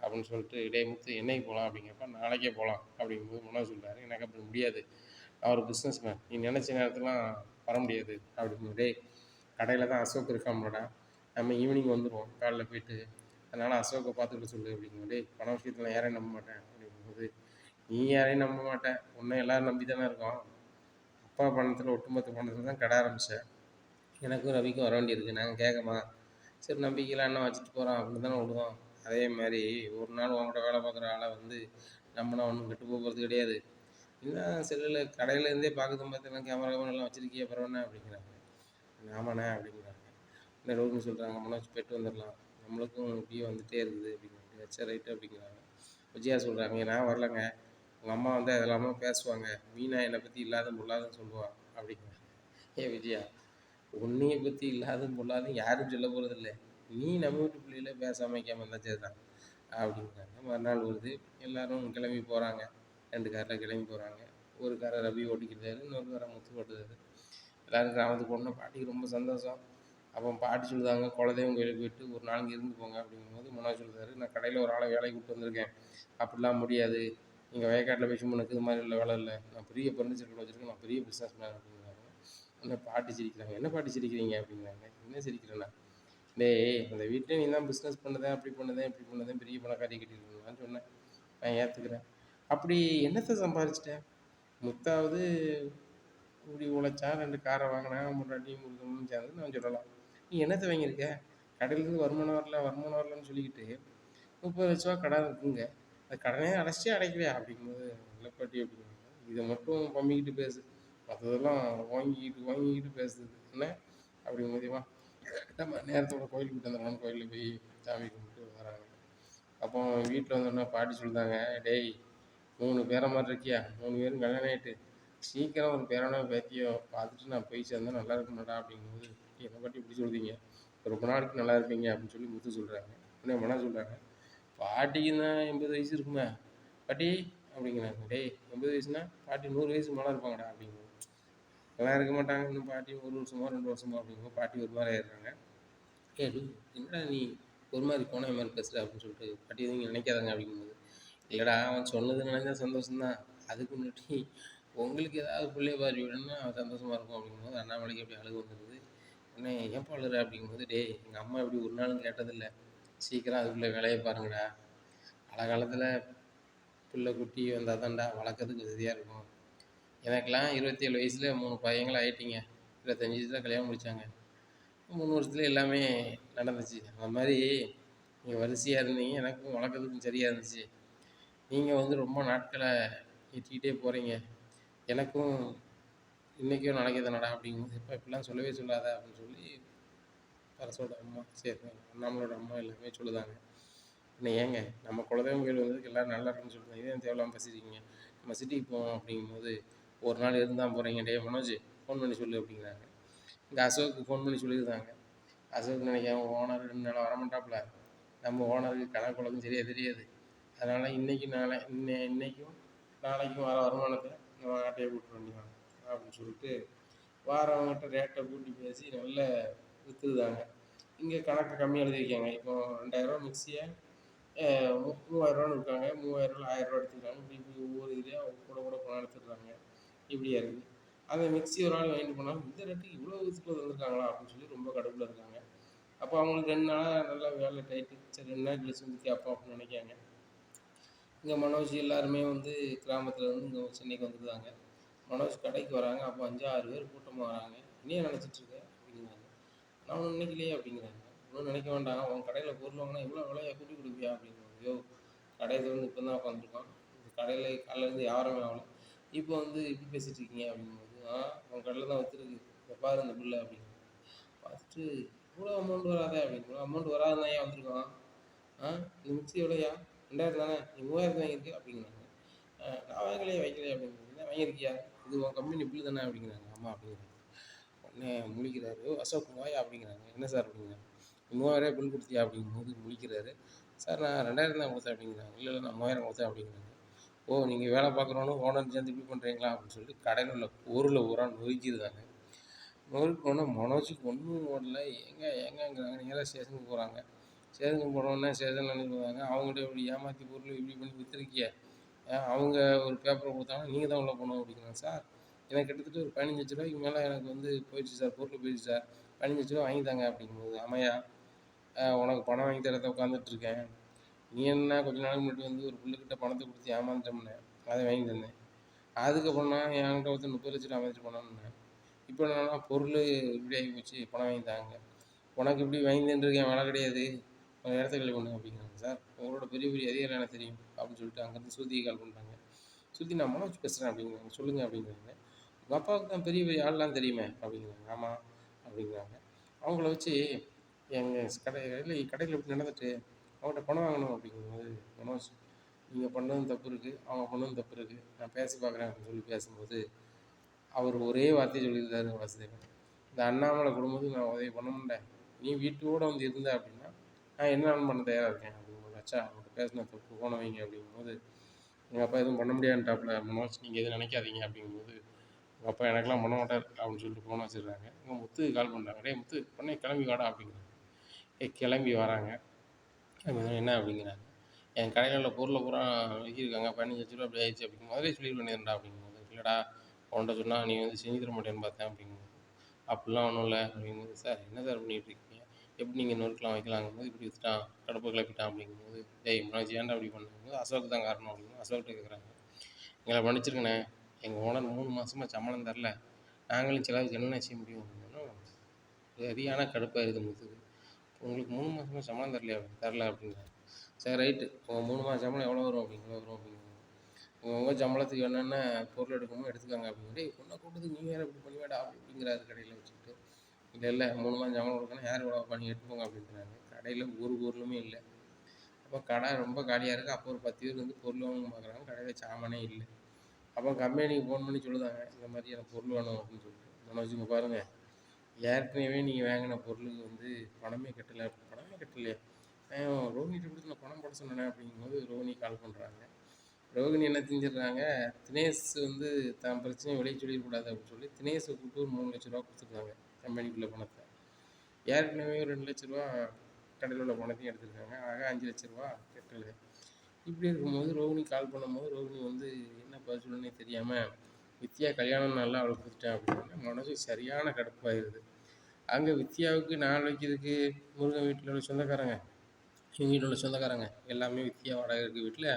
அப்படின்னு சொல்லிட்டு, டேய் முத்து என்னைக்கு போகலாம் அப்படிங்கிறப்ப நாளைக்கே போகலாம் அப்படிங்கும்போது மனோஜ் சொல்கிறாரு, எனக்கு அப்படி முடியாது, நான் ஒரு பிஸ்னஸ் மேன், நீ நினச்ச நேரத்துலாம் வர முடியாது அப்படிங்கும்போது, டேய் கடையில் தான் அசோக் இருக்காமலடா, நம்ம ஈவினிங் வந்துடுவோம் காலைல போயிட்டு, அதனால் அசோக்கை பார்த்துக்கிட்டு சொல்லு அப்படிங்கும்போது, டேய் பண விஷயத்தில் யாரையும் நம்ப மாட்டேன் அப்படிங்கும்போது, நீ யாரையும் நம்ப மாட்டேன், உன்னை எல்லோரும் நம்பி தானே இருக்கோம், அப்பா பணத்தில் ஒட்டுமொத்த பணத்தில் தான் கடை ஆரம்பித்தேன், எனக்கும் ரவிக்கும் வர வேண்டியிருக்கு, நாங்கள் கேட்கமா, சரி நம்பிக்கையில் அண்ணன் வச்சுட்டு போகிறோம் அப்படின்னு தானே விடுவோம். அதே மாதிரி ஒரு நாள் உங்கள்கிட்ட வேலை பார்க்குற ஆளை வந்து நம்மனா ஒன்றும் கெட்டு போகிறது கிடையாது, இன்னும் செல்லில் கடையிலேருந்தே பார்க்குறது பார்த்தீங்கன்னா கேமராலாம் வச்சுருக்கிய பரவாயில்ல அப்படிங்கிறாங்க. ஆமாண்ணே அப்படிங்கிறாங்க. இல்லை ரோஹினி சொல்கிறாங்க, மனோஜ் போய்ட்டு வந்துடலாம், நம்மளுக்கும் இப்படியே வந்துகிட்டே இருக்குது அப்படிங்கிறாங்க. சரி ரைட்டு அப்படிங்கிறாங்க. விஜயா சொல்கிறாங்க, நான் வரலங்க, உங்கள் அம்மா வந்து அதெல்லாமே பேசுவாங்க, மீனா என்னை பற்றி இல்லாத பொல்லாதுன்னு சொல்லுவாள் அப்படிங்கிறாங்க. ஏன் விஜயா, உன்னையை பற்றி இல்லாதும் பொல்லாதும் யாரும் சொல்ல போகிறது இல்லை, நீ நம்ம வீட்டு பிள்ளைகள பேசாமல் வைக்காமல் இருந்தால் சரி தான் அப்படிங்கிறாங்க. மறுநாள் வருது, எல்லோரும் கிளம்பி போகிறாங்க, 2 காரில் கிளம்பி போகிறாங்க. ஒரு காரை ரவி ஓட்டிக்கிட்டாரு, இன்னொரு காரை முத்து ஓட்டுறாரு. எல்லோரும் கிராமத்துக்கு போகணுன்னா பாட்டிக்கு ரொம்ப சந்தோஷம். அப்போ பாட்டி சொல்லுதாங்க, குலதெய்வம் கோயிலுக்கு போயிட்டு ஒரு நாளைக்கு இருந்து போங்க அப்படிங்கும்போது மனோஜ் சொல்கிறாரு, நான் கடையில் ஒரு ஆளை வேலைக்கு கூப்பிட்டு வந்திருக்கேன், அப்படிலாம் முடியாது, நீங்கள் வயக்காட்டில் போய் சும்மா இது மாதிரி இல்லை வேலை இல்லை, நான் பெரிய ஃபர்னிச்சர் கடை வச்சுருக்கேன், நான் பெரிய பிஸ்னஸ் மேன் அப்படிங்கிறாங்க. அந்த பாட்டி சிரிக்கிறாங்க, என்ன பாட்டி சிரிக்கிறீங்க அப்படிங்கிறாங்க. என்ன சிரிக்கிறேன்னா, டேய் அந்த வீட்டில் நீ தான் பிஸ்னஸ் பண்ணுதேன், அப்படி பண்ணுதேன் இப்படி பண்ணுதேன், பெரிய பணக்காரி கட்டியிருக்கீங்களான்னு சொன்னேன், நான் ஏற்றுக்கிறேன். அப்படி என்னத்தை சம்பாரிச்சிட்டேன், முத்தாவது இப்படி உழைச்சா 2 காரை வாங்கினேன், முன்னாடியும் முருகனும் சேர்ந்து நான் சொல்லலாம், நீ என்னத்தை வாங்கியிருக்க, கடையிலேருந்து வருமானம் வரல வருமானம் வரலன்னு சொல்லிக்கிட்டு 30,00,000 கடன் இருக்குங்க, அந்த கடனே அடைச்சிட்டே அடைக்கலையா அப்படிங்கும்போது, இல்லை பாட்டி அப்படிங்கிறாங்க. இதை மட்டும் பம்பிக்கிட்டு பேசு, மற்றதெல்லாம் வாங்கிக்கிட்டு பேசுது என்ன அப்படிங்கும்போது, நம்ம நேரத்தோட கோயிலுக்கு போயிட்டு வந்துடலாம்னு கோயிலில் போய் சாமி கும்பிட்டு வராங்க. அப்போ வீட்டில் வந்தோடனே பாட்டி சொல்லிட்டாங்க, டேய் 3 பேரை மாதிரி இருக்கியா, 3 பேரும் கல்யாணம் ஆகிட்டு சீக்கிரம் ஒரு பேரனோ பேத்தியோ பார்த்துட்டு நான் போய் சேர்ந்தா நல்லா இருக்குமாடா அப்படிங்கும்போது, என்னை பாட்டி இப்படி சொல்கிறீங்க, ரொம்ப நாளைக்கு நல்லா இருப்பீங்க அப்படின்னு சொல்லி முத்து சொல்கிறாங்க. உடனே மன சொல்கிறாங்க, பாட்டிக்கு தான் 80 வயசு இருக்குமே பாட்டி அப்படிங்கிறாங்க. டேய் 80 வயசுனா பாட்டி 100 வயசுக்கு மேலே இருப்பாங்கடா அப்படிங்கும். அதெல்லாம் இருக்க மாட்டாங்க, இன்னும் பாட்டி 1 வருஷமோ 2 வருஷமோ அப்படிங்கும்போது பாட்டி ஒரு மாதிரி ஆயிடுறாங்க. ஏய் டேய் என்னடா நீ ஒரு மாதிரி கோணல் மாதிரி பேசுகிற அப்படின்னு சொல்லிட்டு பாட்டி எதுவும் நினைக்காதாங்க அப்படிங்கும்போது, இல்லைடா அவன் சொன்னது நினைஞ்சா சந்தோஷம்தான், அதுக்கு முன்னாடி உங்களுக்கு ஏதாவது பிள்ளைய பாரி விடணும்னா அவன் சந்தோஷமாக இருக்கும் அப்படிங்கும்போது அண்ணாமலைக்கு அப்படி அழுகு வந்துடுது. உடனே ஏன்பா அழுற அப்படிங்கும்போது, டேய் எங்கள் அம்மா இப்படி ஒரு நாளும் கேட்டதில்லை, சீக்கிரம் அதுக்குள்ளே வேலையை பாருங்கடா, காலகாலத்தில் பிள்ளை குட்டி வந்தால் தான்டா வளர்க்கறதுக்கு வசதியாக இருக்கும். எனக்கெல்லாம் 27 வயசில் 3 பையங்கள் ஆகிட்டீங்க, 25 வயசில் கல்யாணம் முடித்தாங்க, 3 வருஷத்துல எல்லாமே நடந்துச்சு. அந்த மாதிரி நீங்கள் வரிசையாக இருந்தீங்க, எனக்கும் வளர்க்கறதுக்கும் சரியாக இருந்துச்சு. நீங்கள் வந்து ரொம்ப நாட்களை எட்டிக்கிட்டே போகிறீங்க, எனக்கும் இன்றைக்கும் நடக்குதுனடா அப்படிங்கும்போது, எப்போ இப்படிலாம் சொல்லவே சொல்லாத அப்படின்னு சொல்லி பரசோட அம்மா சரி அண்ணாமலோட அம்மா எல்லாமே சொல்லுதாங்க. இன்னும் ஏங்க நம்ம குலதெய்வம் கோயில் வந்ததுக்கு எல்லோரும் நல்லா இருக்குன்னு சொல்லுவாங்க, இதே தேவையில்லாமல் பேசியிருக்கீங்க, நம்ம சிட்டிக்கு போவோம் அப்படிங்கும்போது, ஒரு நாள் இருந்தால் போகிறீங்க, டே மனோஜ் ஃபோன் பண்ணி சொல்லு அப்படிங்கிறாங்க. இங்கே அசோக்கு ஃபோன் பண்ணி சொல்லியிருந்தாங்க. அசோக் நினைக்காம ஓனர் 2 நாளாக வரமாட்டாப்புல, நம்ம ஓனருக்கு கணக்கு வழக்கும் சரியாக தெரியாது, அதனால் இன்றைக்கும் இன்னைக்கும் நாளைக்கும் வர வருமானத்தை நம்ம ஆட்டையை கூப்பிட்டு வேண்டியவாங்க அப்படின்னு சொல்லிட்டு வாரவங்ககிட்ட ரேட்டை கூட்டி பேசி நல்ல விற்றுதாங்க. இங்கே கணக்கு கம்மியாக எழுதி வைக்காங்க. இப்போ 2000 மிக்சியை 3000 இருக்காங்க, 3000 1000 எடுத்துக்கிறாங்க, இப்படி ஒவ்வொரு இதுலேயும் கூட கூட பணம் எடுத்துடுறாங்க. இப்படியா இருக்குது. அந்த மிக்சி ஒரு நாள் வாங்கிட்டு போனாலும் இந்த ரேட்டுக்கு இவ்வளோ விதத்தில் வந்துருக்காங்களா அப்படின்னு சொல்லி ரொம்ப கடுப்பில் இருக்காங்க. அப்போ அவங்களுக்கு 2 நாளாக நல்லா வேலை டைட்டு, சரி 2 நாள் கழிச்சு வந்து கேட்போம் அப்படின்னு நினைக்காங்க. இங்கே மனோஜ் எல்லாருமே வந்து கிராமத்தில் இருந்து இங்கே சென்னைக்கு வந்துருந்தாங்க. மனோஜ் கடைக்கு வராங்க, அப்போ 5 6 பேர் கூட்டமாக வராங்க. என்ன நினச்சிட்ருக்க அப்படிங்கிறாங்க. நான் ஒன்றும் நினைக்கலையே அப்படிங்கிறாங்க. ஒன்றும் நினைக்க வேண்டாம், உன் கடையில் பொருள் வாங்கினா இவ்வளோ விலையை கூட்டி கொடுப்பியா அப்படிங்கிறாங்க. ஐயோ கடை திறந்து இப்போ தான் உட்காந்துருக்கோம், இந்த கடையில் காலையிலேருந்து யாருமே ஆகலை, இப்போ வந்து இப்படி பேசிகிட்டு இருக்கீங்க அப்படிங்கும்போது, உன் கடையில் தான் வச்சுருக்கு, இப்போ பாரு இந்த பில்லை அப்படிங்கிறாங்க. பார்த்துட்டு இவ்வளோ அமௌண்ட் வராதே அப்படின்னு, இவ்வளோ அமௌண்ட் வராதுன்னு தான் ஏன் வந்திருக்கோம், இந்த மிக்ஸி எவ்வளோயா, 2000 தானே, நீ 3000 வாங்கியிருக்கு அப்படிங்கிறாங்க. நான் வாங்கலையே வைக்கலையே அப்படிங்கிறாங்க. என்ன வாங்கியிருக்கியா, இது உன் கம்பெனி பில்லு தானே அப்படிங்கிறாங்க. ஆமாம் அப்படிங்கிறாங்க. உடனே முழிக்கிறாரு, அசோக் வாயா அப்படிங்கிறாங்க. என்ன சார் அப்படிங்கிறாங்க. 3000 பில் கொடுத்தியா அப்படிங்கும்போது முழிக்கிறாரு. சார் நான் 2000 தான் கொடுத்தேன் அப்படிங்கிறாங்க. இல்லை இல்லை நான் 3000 கொடுத்தேன் அப்படிங்கிறாங்க. ஓ நீங்கள் வேலை பார்க்குறவனும் ஓனர் சேர்ந்து இப்படி பண்ணுறீங்களா அப்படின்னு சொல்லிட்டு கடையில் உள்ள பொருளை பூரா நொறுக்கிடுதாங்க. நொறுக்கு போனால் மனோஜுக்கு ஒன்றும் ஓடல, எங்கேங்கிறாங்க, நேராக ஸ்டேஷனுக்கு போகிறாங்க. ஸ்டேஷனுக்கு போனோடனே ஸ்டேஷனில் என்ன சொல்லுவாங்க, அவங்கள்ட்ட இப்படி ஏமாற்றி பொருள் இப்படி பண்ணி விற்றுருக்கிய, அவங்க ஒரு பேப்பரை கொடுத்தாங்கன்னா நீங்கள் தான் உள்ளே போகணும் அப்படிங்கிறாங்க. சார் எனக்கு கிட்டத்தட்ட ஒரு 15 லட்ச ரூபாய்க்கு மேலே எனக்கு வந்து போயிடுச்சு சார், பொருள் போயிடுச்சு சார், 15 லட்ச ரூபா வாங்கி தாங்க அப்படிங்கும்போது, ஆமையா உனக்கு பணம் வாங்கி தரத உட்காந்துட்ருக்கேன், நீ என்ன கொஞ்ச நாளைக்கு முன்னாடி வந்து ஒரு பிள்ளைகிட்ட பணத்தை கொடுத்து ஏமாந்துட்டோம்னே, அதை வாங்கி தந்தேன், அதுக்கப்புறம் நான் என்கிட்ட ஒருத்தர் 30 லட்ச ரூபா அமைச்சிட்டு போனோம்னேன், இப்போ என்னன்னா பொருள் இப்படி ஆகி போச்சு, பணம் வாங்கி தாங்க, உனக்கு இப்படி வாங்கி தந்துருக்கேன், வேலை கிடையாது, உங்கள் இடத்த காலி பண்ணு அப்படிங்கிறாங்க. சார் உங்களோட பெரிய பெரிய அதிகாரம் எனக்கு தெரியும் அப்படின்னு சொல்லிட்டு அங்கேருந்து ஸ்ருதியை கால் பண்ணுறாங்க. ஸ்ருதி நான் மனோஜ் பேசுகிறேன் அப்படிங்கிறாங்க. சொல்லுங்கள் அப்படிங்கிறாங்க. உங்கள் அப்பாவுக்கு தான் பெரிய பெரிய ஆள்லாம் தெரியுமே அப்படிங்கிறாங்க. ஆமாம் அப்படிங்கிறாங்க. அவங்கள வச்சு எங்கள் கடையில் இப்படி நடந்துட்டு அவங்கள்ட்ட பணம் வாங்கணும் அப்படிங்கும்போது, மனோஜ் நீங்கள் பண்ணதும் தப்பு இருக்குது, அவங்க பண்ணதும் தப்பு இருக்குது, நான் பேசி பார்க்குறேன் அப்படின்னு சொல்லி பேசும்போது, அவர் ஒரே வார்த்தையை சொல்லியிருந்தாரு வாசுதேவன், இந்த அண்ணாமலை குடும்பத்துக்கு நான் உதவி பண்ண முடியல, நீ வீட்டோடு வந்து இருந்த அப்படின்னா நான் என்ன பண்ண தயாராக இருக்கேன் அப்படிங்கும்போது, அச்சா அவங்கள்ட்ட பேசின தப்பு போன வைங்க அப்படிங்கும்போது, எங்கள் அப்பா எதுவும் பண்ண முடியாதுன்ட்டாப்புல, மனோஜ் நீங்கள் எதுவும் நினைக்காதீங்க அப்படிங்கும்போது, எங்கள் அப்பா எனக்கெல்லாம் பண்ண மாட்டார் அப்படின்னு சொல்லிட்டு ஃபோனை வச்சிடுறாங்க. இவங்க முத்துக்கு கால் பண்ணுறாங்க. டேய் முத்து பண்ணே கிளம்பி வாடா அப்படிங்கிறாங்க. கிளம்பி வராங்க. என்ன அப்படிங்கிறாங்க, என் கடையில் உள்ள பொருளை பூரா விற்கிருக்காங்க, 15 லட்ச ரூபா அப்படி ஆயிடுச்சு அப்படிங்கும் முதலே சொல்லிட வேண்டியதுடா அப்படிங்கும்போது, இல்லைடா உன்கிட்ட சொன்னால் நீ வந்து செஞ்சு தர மாட்டேன்னு பார்த்தேன் அப்படிங்கும்போது, அப்படிலாம் ஒன்றும் இல்லை அப்படிங்கும்போது, சார் என்ன சார் பண்ணிகிட்டு இருக்கீங்க, எப்படி நீங்கள் நொறுக்கலாம் வைக்கலாங்கும்போது, இப்படி விற்றுட்டான் கடுப்பு கிளப்பிட்டான் அப்படிங்கும்போது, டேய் மனோஜ் ஏன்டா அப்படி பண்ணும்போது, அசோக் தான் காரணம் அப்படிங்கும்போது அசோக்கிட்ட கேட்குறாங்க. எங்களை மன்னிச்சிருங்கண்ணே, எங்கள் ஓனர் 3 மாதமாக சம்பளம் தரல, நாங்களும் செலவுக்கு என்ன செய்ய முடியும் அப்படின்னா, சரியான கடுப்பாயிருது முத்துக்கு. உங்களுக்கு 3 மாதமாக சம்பளம் தரல அப்படிங்கிறாங்க. சரி ரைட்டு, உங்கள் 3 மாத சம்பளம் எவ்வளோ வரும் அப்படிங்கிறாங்க. உங்கள் சம்பளத்துக்கு என்னென்ன பொருள் எடுக்கணுமோ எடுத்துக்காங்க அப்படிங்கிற. டேய் உன்னை கூட்டத்துக்கு நீ வேறு இப்படி பண்ணுவேடா அப்படிங்கிறாரு கடையில் வச்சுக்கிட்டு. இல்லை 3 மாதம் சம்பளம் கொடுக்கணும், யார் இவ்வளோ பண்ணி எடுத்துக்கோங்க அப்படிங்கிறாங்க. கடையில் ஒரு பொருளுமே இல்லை. அப்போ கடை ரொம்ப காலியாக இருக்குது. அப்போ ஒரு 10 பேர் வந்து பொருள் வாங்கணும்னு பார்க்குறாங்க, கடையில் சாமானே இல்லை. அப்போ கம்பெனிக்கு ஃபோன் பண்ணி சொல்லுதாங்க, இந்த மாதிரி எனக்கு பொருள் வேணும் அப்படின்னு சொல்லிட்டு. மனோஜுங்க பாருங்கள், ஏற்கனவே நீங்கள் வாங்கின பொருளுக்கு வந்து பணமே கட்டலையா, ரோஹினிகிட்ட கொடுத்து நான் பணம் போட சொன்னேன் அப்படிங்கும்போது ரோஹினி கால் பண்ணுறாங்க. ரோகிணி என்ன செஞ்சிடுறாங்க, தினேஷ் வந்து தான் பிரச்சனைய வெளிய சொல்லிறக்கூடாது அப்படின்னு சொல்லி தினேஷ கூப்பிட்டு ஒரு ரூ. 3,00,000 குடுத்துருக்காங்க கம்பெனிக்குள்ள பணத்த. ஏற்கனவே ஒரு ரூ. 2,00,000 கடையில உள்ள பணத்தையும் எடுத்திருக்காங்க. ஆக ரூ. 5,00,000 கெட்டலு. இப்படி இருக்கும்போது ரோகிணி கால் பண்ணும்போது ரோகிணி வந்து என்ன பதில் சொல்லணும்னே தெரியாம, வித்யா கல்யாண நாள்ல அவளுக்கு குடுத்துட்டேன் அப்படின்னோனே மனசு சரியான கடுப்பாயிருது. அங்க வித்யாவுக்கு நாள் வைக்கிறதுக்கு முருகன் வீட்ல உள்ள சொந்தக்காரங்க, இவங்க வீட்ல உள்ள சொந்தக்காரங்க எல்லாமே வித்யா வாடகை இருக்க வீட்ல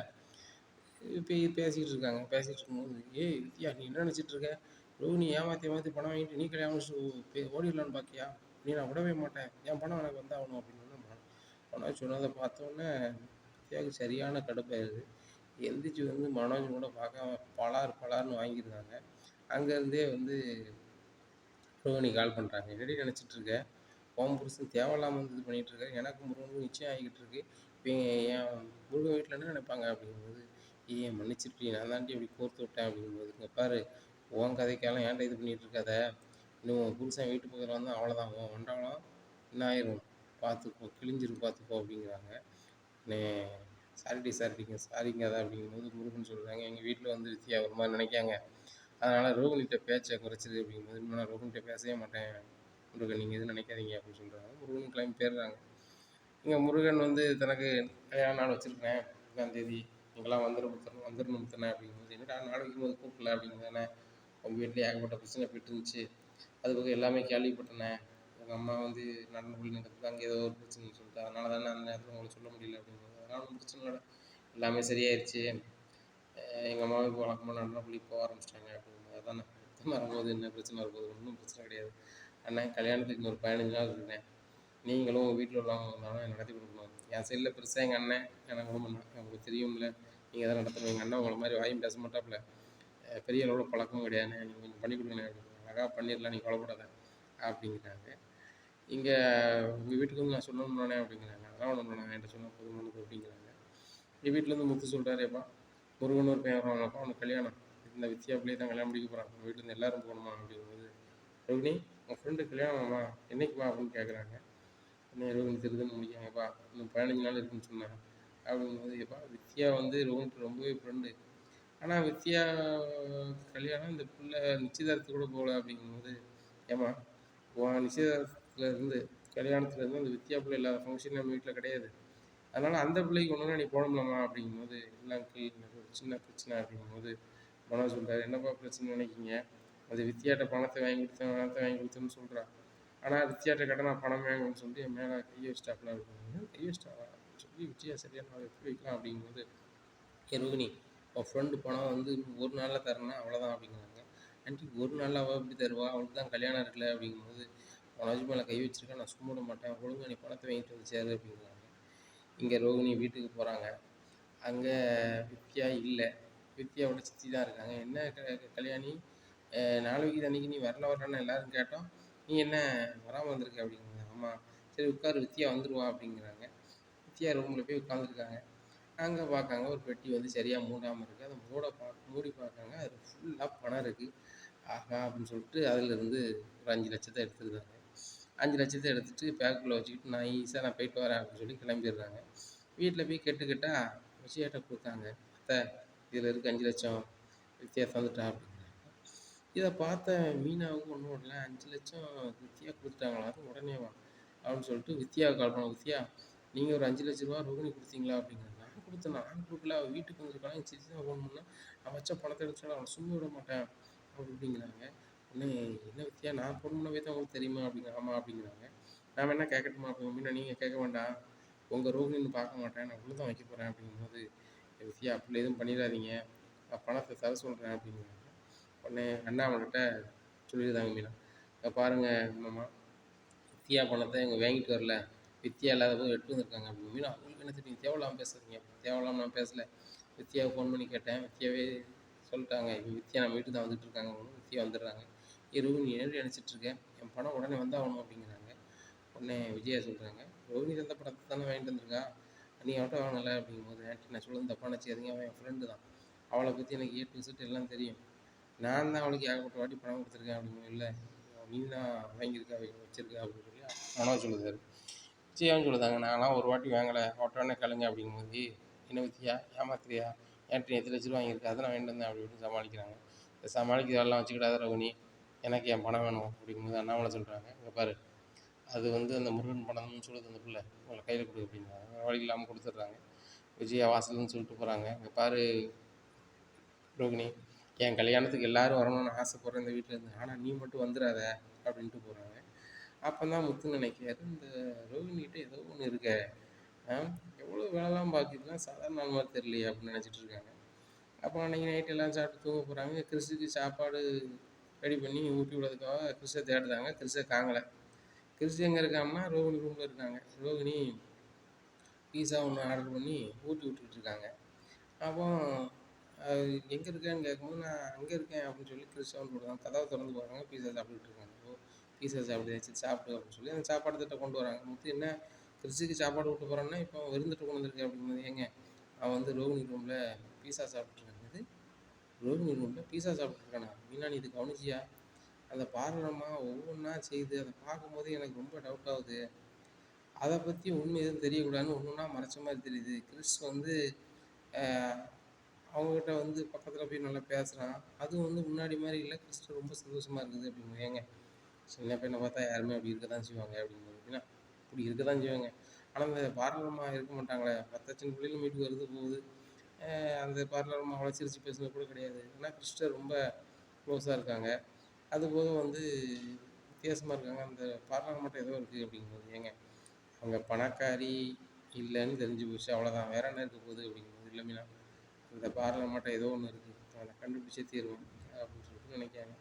பேசிக்கிட்டு இருக்காங்க. பேசிட்டு இருக்கும்போது, "ஏய் வித்யா நீ என்ன நினச்சிட்டு இருக்க? ரோகிணி ஏமாத்தி ஏமாத்தி பணம் வாங்கிட்டு நீ கல்யாணம் முடிச்சுட்டு ஓடிடலான்னு பார்க்கியா? நீ நான் விடவே மாட்டேன். என் பணம் எனக்கு வந்தாகணும்" அப்படின்னு மனோஜ் சொன்னதை பார்த்தோன்னே வித்யாவுக்கு சரியான கடுப்பாயிருது. எந்திரிச்சு வந்து மனோஜ் கூட பார்க்காம பலார் பலார்னு வாங்கியிருக்காங்க. அங்கேருந்தே வந்து ரோகிணி கால் பண்ணுறாங்க. "என்னடி நினச்சிட்டு இருக்க? உன் புருஷன் தேவையில்லாம வந்து இது பண்ணிகிட்டு இருக்காரு. எனக்கும் முருகனுக்கும் நிச்சயம் ஆகிக்கிட்டு இருக்கு. இப்போ என் முருகன் வீட்டில் என்ன நினைப்பாங்க?" அப்படிங்கும்போது, "ஏன் மன்னிச்சிருடி நான் தாண்டி அப்படி கோர்த்து விட்டேன்" அப்படிங்கும்போது, "இங்கே பாரு உன் கதைக்கெல்லாம் ஏன்டா இது பண்ணிகிட்டு இருக்காத. இன்னும் உன் புருஷன் வீட்டு பக்கத்தில் வந்தால் அவ்வளோதான். உன் வண்டாலம் என்ன ஆயிரும் பார்த்துக்கோ, கிழிஞ்சிரும் பார்த்துக்கோ" அப்படிங்கிறாங்க. "நே சாரிங்க சாரிங்க அதான்" அப்படிங்கும்போது முருகன் சொல்கிறாங்க, "எங்கள் வீட்டில் வந்து வித்தியா ஒரு மாதிரி நினைக்காங்க. அதனால் ரோகிணிகிட்ட பேச்சை குறைச்சிரு" அப்படிங்கும்போது, "இன்னும் நான் ரோகிணிகிட்ட பேசவே மாட்டேன் முருகன், நீங்கள் எதுவும் நினைக்காதீங்க" அப்படின்னு சொல்கிறாங்க. முருகன் கிளம்பி போயிடுறாங்க. இங்கே முருகன் வந்து தனக்கு கல்யாண நாள் வச்சுருக்கேன் 1ஆந்தேதி, நீங்களாம் வந்துடணும் முத்தண்ணே அப்படிங்கும்போது, "என்னடா நாள் வைக்கும்போது கூப்பிடல" அப்படிங்கிறானே. "உங்கள் வீட்டில் ஏகப்பட்ட பிரச்சனை போயிட்டு இருந்துச்சு, அது போக எல்லாமே கேள்விப்பட்டேனே. உங்கள் அம்மா வந்து நடந்த பள்ளி நடக்குது, அங்கே ஏதோ ஒரு பிரச்சனைன்னு சொல்லிட்டு, அதனால தானே அந்த நேரத்தில் உங்களுக்கு சொல்ல முடியல" அப்படிங்கும்போது, "அதெல்லாம் ஒன்றும் பிரச்சனை இல்லைடா, எல்லாமே சரியாயிருச்சு. எங்கள் அம்மாவும் இப்போ வழக்கமாக நடன பள்ளி போக ஆரம்பிச்சிட்டாங்க" அப்படிங்கும்போது, "அதானே மொத்தம் வரும்போது என்ன பிரச்சனை வரப்போகுது, ஒன்றும் பிரச்சனை கிடையாது. அண்ணன் கல்யாணத்துக்கு இன்னொரு 15 நாள் இருக்குண்ணே. நீங்களும் உங்கள் வீட்டில் உள்ளவங்க வந்தாலும் நடத்தி கொடுக்கணும். என் சைடில் பெருசாக எங்கள் அண்ணன் எனக்கு குடும்பம் தான், உங்களுக்கு தெரியும்ல. நீங்கள் தான் நடத்தணும். எங்கள் அண்ணன் உங்களை மாதிரி வாயும் பேச மாட்டாப்புல, பெரிய அளவில் பழக்கமும் கிடையாதுண்ணே. நீங்கள் கொஞ்சம் பண்ணி கொடுங்கண்ணே" அப்படின்னு. "அழகாக பண்ணிடலாம், நீ கவலைப்படாத" அப்படிங்கிறாங்க. இங்கே உங்கள் வீட்டுக்கு வந்து நான் சொல்லணும்னானே அப்படிங்கிறாங்க. "அதெல்லாம் ஒன்றும் இல்லை, நான் என்கிட்ட சொன்னால் போதுமானது" அப்படிங்கிறாங்க. எங்கள் வீட்டிலேருந்து முத்து சொல்கிறாரு, "ஏப்பா முருகன் ஒரு பையன் வருவாங்கப்பா, அவனுக்கு கல்யாணம், இந்த வித்யா பிள்ளையை தான் கல்யாணம் முடிக்க போகிறான், உங்கள் வீட்டிலேருந்து எல்லோரும் போகணுமா" அப்படிங்கும்போது, "ரோகிணி உன் ஃப்ரெண்டு கல்யாணமாம்மா, என்னைக்குமா" அப்படின்னு கேட்குறாங்க. "என்ன ரோகிணி திருதுன்னு முடிக்காங்கப்பா, இன்னும் 15 நாள் இருக்குன்னு சொன்னேன்" அப்படிங்கும்போது, "ஏப்பா வித்யா வந்து ரோகிணிக்கு ரொம்பவே ஃப்ரெண்டு, ஆனால் வித்யா கல்யாணம் இந்த பிள்ளை நிச்சயதார்த்தத்துக்கு கூட போகல" அப்படிங்கும்போது, "ஏம்மா உன் நிச்சயதார்த்தத்துலேருந்து கல்யாணத்துலேருந்து அந்த வித்யா பிள்ளை இல்லாத ஃபங்க்ஷன் நம்ம வீட்டில் கிடையாது, அதனால் அந்த பிள்ளைக்கு ஒன்றுனா நீ போகணும்லம்மா" அப்படிங்கும்போது, "இல்லை அங்கிள் எனக்கு ஒரு சின்ன பிரச்சனை" அப்படிங்கும்போது மனோஜ் சொல்கிறார், "என்னப்பா பிரச்சனை நினைக்கிங்க? அது வித்யாட்ட பணத்தை வாங்கி கொடுத்தேன்னு சொல்கிறா, ஆனால் வித்யாட்ட கேட்டால் நான் பணம் வாங்கணும்னு சொல்லி என் மேலே கையை வச்சிட்டாப்புல" அப்படிங்கும்போது, "கையை வச்சிட்டாவா?" சொல்லி விஜயா சரியான நாள் எப்படி வைக்கலாம் அப்படிங்கும்போது, "ரோகிணி உன் ஃப்ரெண்டு பணம் வந்து ஒரு நாளில் தரேன்னா அவ்வளோதான்" அப்படிங்கிறாங்க. "ஆண்டி ஒரு நாளில் அவள் எப்படி தருவா, அவளுக்கு தான் கல்யாணம் இருக்குல்ல" அப்படிங்கும்போது, "மனோஜ் மேலே கை வச்சிருக்கேன், நான் சும்மா விட மாட்டேன், ஒழுங்கா நீ பணத்தை வாங்கிட்டு வந்து சேரு" அப்படிங்கிறாங்க. இங்கே ரோகிணி வீட்டுக்கு போகிறாங்க. அங்கே வித்யா இல்லை. வித்யாவோட சித்தி தான் இருக்காங்க. "என்ன கல்யாணி, நாளைக்கு அன்னைக்கு நீ வரலன்னு எல்லாரும் கேட்டோம், நீ என்ன வராமல் வந்திருக்க" அப்படிங்கிறாங்க. "ஆமாம், சரி உட்காரு வித்யா வந்துடுவா" அப்படிங்கிறாங்க. வித்யா ரூமில் போய் உட்காந்துருக்காங்க. அங்கே பார்க்காங்க ஒரு பெட்டி வந்து சரியாக மூடாமல் இருக்குது. அதை மூடி பார்க்காங்க, அதில் ஃபுல்லாக பணம் இருக்குது. ஆஹா அப்படின்னு சொல்லிட்டு அதிலிருந்து ஒரு 5,00,000 எடுத்துருக்காங்க. 5,00,000 எடுத்துகிட்டு பேக்குள்ளே வச்சுக்கிட்டு, நான் போயிட்டு வரேன்" அப்படின்னு சொல்லி கிளம்பிடுறாங்க. வீட்டில் போய் கேட்டால் விஜயாட்ட கொடுத்தாங்க. "அத்தை இதில் இருக்குது 5,00,000, வித்யா தந்துட்டா" அப்படிங்கிறாங்க. இதை பார்த்த மீனாவுக்கு ஒன்றும் வரல. 5,00,000 வித்யா கொடுத்துட்டாங்களாம் உடனேவா அப்படின்னு சொல்லிட்டு வித்யாவுக்கு கால் பண்ணாங்க. "வித்யா நீங்கள் ஒரு 5,00,000 ரோகிணி கொடுத்தீங்களா" அப்படிங்கிறாங்க. நான் கொடுக்கல, அவள் வீட்டுக்கு வந்திருக்காங்க, என் சித்தி தான் ஃபோன் பண்ணா, நான் வச்ச பணத்தை எடுத்துட்டாலும் அவனை சும்மா விட மாட்டேன்" அப்படிங்கிறாங்க. உடனே, "என்ன வித்யா நான் ஃபோன் பண்ணவே தான் உங்களுக்கு தெரியுமா" அப்படிங்கிறாங்க. "ஆமாம்" அப்படிங்கிறாங்க. "நான் வேணா கேட்கட்டுமா" அப்படிங்க. நீங்கள் கேட்க வேண்டாம், உங்கள் ரோகிணின்னு பார்க்க மாட்டேன், நான் உள்ள தான் வைக்க போகிறேன்" அப்படிங்கும்போது, "வித்யா அப்படி எதுவும் பண்ணிடாதீங்க, நான் பணத்தை தர சொல்கிறேன்" அப்படிங்கிறாங்க. உடனே அண்ணாமலைகிட்ட சொல்லியிருந்தாங்க மீனா, "இங்கே பாருங்கள் மாமா, வித்யா பணத்தை இவங்க வாங்கிட்டு வரல, வித்யா இல்லாத போது எடுத்து வந்திருக்காங்க" அப்படின்னு. மீனா, "உங்களுக்கு என்ன தெரியும், தேவையில்லாமல் பேசுகிறீங்க" "தேவையில்லாமல் நான் பேசலை, வித்யாவுக்கு ஃபோன் பண்ணி கேட்டேன், வித்யாவே சொல்லிட்டாங்க, வித்யா நம்ம வீட்டுக்கு தான் வந்துட்டு இருக்காங்க" வித்யா வந்துடுறாங்க. "ரோகிணி என்னடி நினச்சிட்ருக்க, என் பணம் உடனே வந்தாகணும்" அப்படிங்கிறாங்க. உடனே விஜயா சொல்கிறாங்க, "ரோகிணி தந்த பணத்தை தானே வாங்கிட்டு வந்திருக்கா, நீ அவட்ட வாங்கலை" அப்படிங்கும்போது, "ஆண்டி நான் சொல்லுறது தப்பாக நினச்சிக்காதீங்க, அவன் என் ஃப்ரெண்டு தான், அவளை பற்றி எனக்கு A to Z எல்லாம் தெரியும், நான் தான் அவளுக்கு ஏகப்பட்ட வாட்டி பணம் கொடுத்துருக்கேன்" அப்படிங்கும்போது, "இல்லை நீ தான் வாங்கியிருக்க வச்சிருக்க" அப்படின்னு சொல்லி மனோஜ் சொல்லுதாரு. விஜயாவும் சொல்லுதாங்க, "நான்லாம் ஒரு வாட்டி வாங்கலை, அவட்ட வேணா கேளுங்க" அப்படிங்கும்போது, "என்ன வித்யா ஏமாத்துறியா, என்கிட்ட 8,00,000 வாங்கியிருக்கு அதை நான் வாங்கிட்டு வந்தேன் அப்படி இப்படின்னு சமாளிக்கிறாங்க. இந்த சமாளிக்கிறதெல்லாம் வச்சுக்கிடாத ரோகிணி, எனக்கு என் பணம் வேணும் அப்படிங்கும்போது அண்ணாமலை சொல்கிறாங்க, இங்கே பாரு அது வந்து அந்த முருகன் பணம்னு சொல்லுது அந்த பிள்ளை, உங்களை கையில் கொடு அப்படிங்கிறாங்க. வழி இல்லாமல் கொடுத்துட்றாங்க. விஜயா வாசல்னு சொல்லிட்டு போகிறாங்க. இங்கே பாரு ரோகிணி, என் கல்யாணத்துக்கு எல்லோரும் வரணும்னு ஆசைப்படுறேன் இந்த வீட்டிலேருந்து, ஆனால் நீ மட்டும் வந்துடாத அப்படின்ட்டு போகிறாங்க. அப்போ தான் முத்து நினைக்கிறாரு, இந்த ரோகிணிகிட்ட ஏதோ ஒன்று இருக்க, எவ்வளோ வேலைலாம் பார்க்குதுலாம் சாதாரண நாள் மாதிரி தெரியலையே அப்படின்னு நினச்சிட்டு இருக்காங்க. அப்போ அன்றைக்கி நைட்டு எல்லாம் சாப்பிட்டு தூங்க போகிறாங்க. கிறிஸுக்கு சாப்பாடு ரெடி பண்ணி ஊட்டி விடுறதுக்காக கிறிஸை தேடுறாங்க. கிறிஸை காங்கலை. கிறிஸ் எங்கே இருக்காங்கன்னா ரோகிணி ரூமில் இருக்காங்க. ரோகிணி பீஸா ஒன்று ஆர்டர் பண்ணி ஊட்டி விட்டுக்கிட்டு இருக்காங்க. அப்போ எங்கே இருக்கேன்னு கேட்கும்போது நான் அங்கே இருக்கேன் அப்படின்னு சொல்லி கிறிஸ் சவுண்ட் போடுறாங்க. கதவை திறந்து போகிறாங்க. பீஸா சாப்பிட்டுட்டு இருக்காங்க. பீஸா சாப்பிட்டு அப்படின்னு சொல்லி அந்த சாப்பாடு திட்டம் கொண்டு வராங்க. முத்து என்ன கிறிஸுக்கு சாப்பாடு விட்டு போகிறான்னா இப்போ விருந்துட்டு கொண்டு வந்திருக்கேன் அப்படிங்கும்போது, ஏங்க அவன் வந்து ரோகிணி ரூமில் பீஸா சாப்பிட்டுருக்காங்க. ரோகிணி ரூமில் பீஸா சாப்பிட்ருக்கானா? மீனா நீ இது கவனிச்சியா? அந்த பார்லரம்மா ஒவ்வொன்றா செய்து அதை பார்க்கும்போது எனக்கு ரொம்ப டவுட் ஆகுது. அதை பற்றி உண்மை எதுவும் தெரியக்கூடாதுன்னு ஒன்று ஒன்றா மறைச்ச மாதிரி தெரியுது. கிறிஸ் வந்து அவங்ககிட்ட வந்து பக்கத்தில் போய் நல்லா பேசுகிறான். அதுவும் வந்து முன்னாடி மாதிரி இல்லை. கிறிஸ் ரொம்ப சந்தோஷமாக இருக்குது அப்படின்னு. ஏங்க சின்ன பையனை பார்த்தா யாருமே அப்படி இருக்க தான் செய்வாங்க அப்படிங்கும்போது, ஏன்னா அப்படி இருக்க தான் செய்வாங்க. ஆனால் அந்த பார்லரம்மா இருக்க மாட்டாங்களே, 10 பிள்ளைகளும் வீட்டுக்கு வருது போகுது. அந்த பார்லரம்மா அவ்வளோ சிரித்து பேசுனது கூட கிடையாது. ஏன்னா கிறிஸ்ட ரொம்ப க்ளோஸாக இருக்காங்க. அதுபோக வந்து வித்தியாசமாக இருக்காங்க. அந்த பார்லர் மட்டும் ஏதோ இருக்குது அப்படிங்கும்போது, ஏங்க அவங்க பணக்காரி இல்லைன்னு தெரிஞ்சு போச்சு, அவ்வளோதான், வேற என்ன இருக்க போகுது அப்படிங்கும்போது, இல்லை மீனா அந்த பார்லர் மட்டும் ஏதோ ஒன்று இருக்குது, அதை கண்டுபிடிச்சே தீர்வோம் அப்படின்னு சொல்லிட்டு நினைக்காங்க.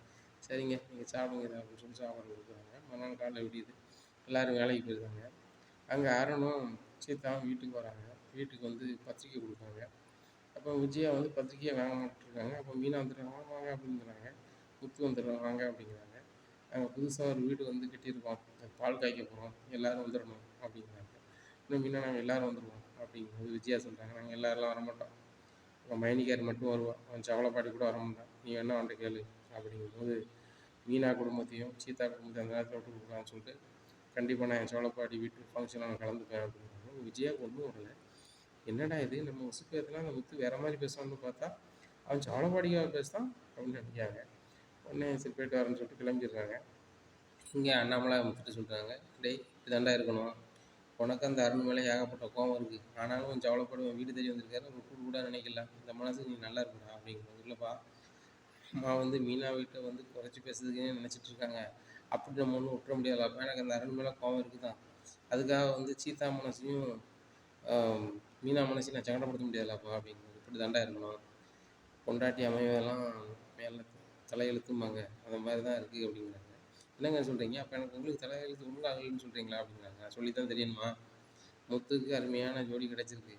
சரிங்க நீங்கள் சாப்பிடுங்க அப்படின்னு சொல்லி சாப்பாடு கொடுக்குறாங்க. மறுநாள் காலையில் விடியுது. எல்லோரும் வேலைக்கு போயிருக்காங்க. அங்கே அருணும் சீதாவும் வீட்டுக்கு வராங்க. வீட்டுக்கு வந்து பத்திரிக்கை கொடுக்காங்க. அப்போ விஜயா வந்து பத்திரிக்கையை வாங்க மாட்டிருக்காங்க. அப்போ மீனா வந்துடுறாங்க, வாங்க அப்படிங்கிறாங்க. முத்து வந்துடுறாங்க, வாங்க அப்படிங்கிறாங்க. நாங்கள் புதுசாக ஒரு வீடு வந்து கட்டியிருக்கோம், பால் காய்க்க போகிறோம், எல்லோரும் வந்துடணும் அப்படிங்கிறாங்க. இன்னும் மீனா நாங்கள் எல்லோரும் வந்துடுவோம் அப்படிங்கும்போது விஜயா சொல்கிறாங்க, நாங்கள் எல்லோரும் வரமாட்டோம், உங்கள் மைனிக்கார் மட்டும் வருவான், அவன் சவளப்பாடி கூட வரமாட்டான், நீ வேணா அவன்கிட்ட கேளு அப்படிங்கும்போது, மீனா குடும்பத்தையும் சீதா குடும்பத்தையும் அந்த நேரத்தில் விட்டு கொடுக்கலான்னு சொல்லிட்டு, கண்டிப்பாக நான் என் சோழப்பாடி வீட்டு ஃபங்க்ஷனில் நான் கலந்துப்பேன் அப்படிங்கிறாங்க. விஜயாவுக்கு ஒன்றும் வரல. என்னடா இது, நம்ம உசுப்பேத்தில் அந்த முத்து வேறு மாதிரி பேசுவான்னு பார்த்தா அவன் சோழப்பாடிக்காக பேசுதான் அப்படின்னு நினைக்காங்க. உடனே சரி போய்ட்டு வரேன்னு சொல்லிட்டு கிளம்பிடுறாங்க. இங்கே அண்ணாமலை முத்துட்டு சொல்கிறாங்க, டேய் இப்படிதாண்டா இருக்கணும், உனக்கு அந்த அருண் மேலே ஏகப்பட்ட கோவம் இருக்குது, ஆனாலும் கொஞ்சம் கவலைப்படுவேன், வீடு தேடி வந்திருக்காரு, ஒரு கூட நினைக்கலாம், இந்த மனசு நீ நல்லா இருக்கா அப்படிங்கிறது. இல்லைப்பா, அம்மா வந்து மீனா வீட்டை வந்து குறைச்சி பேசுறதுக்குன்னு நினச்சிட்டு இருக்காங்க, அப்படி நம்ம ஒன்றும் விட்டுற முடியாதுப்பா, எனக்கு அந்த அருண் மேலே கோவம் இருக்குது தான், அதுக்காக வந்து சீதா மனசையும் மீனா மனசையும் நான் சங்கடப்படுத்த முடியாதுலப்பா அப்படிங்கிறது. இப்படி தாண்டா இருக்கணும், பொண்டாட்டி அமைவதெல்லாம் மேலே தலையெழுத்தும்பாங்க, அந்த மாதிரி தான் இருக்குது அப்படிங்கிறாங்க. என்னங்க சொல்கிறீங்க, அப்போ எனக்கு உங்களுக்கு தலையெழுத்து ஒழுங்கு ஆகலைன்னு சொல்கிறீங்களா அப்படிங்கிறாங்க. நான் சொல்லி தான் தெரியணுமா, முத்துக்கு அருமையான ஜோடி கிடச்சிருக்கு,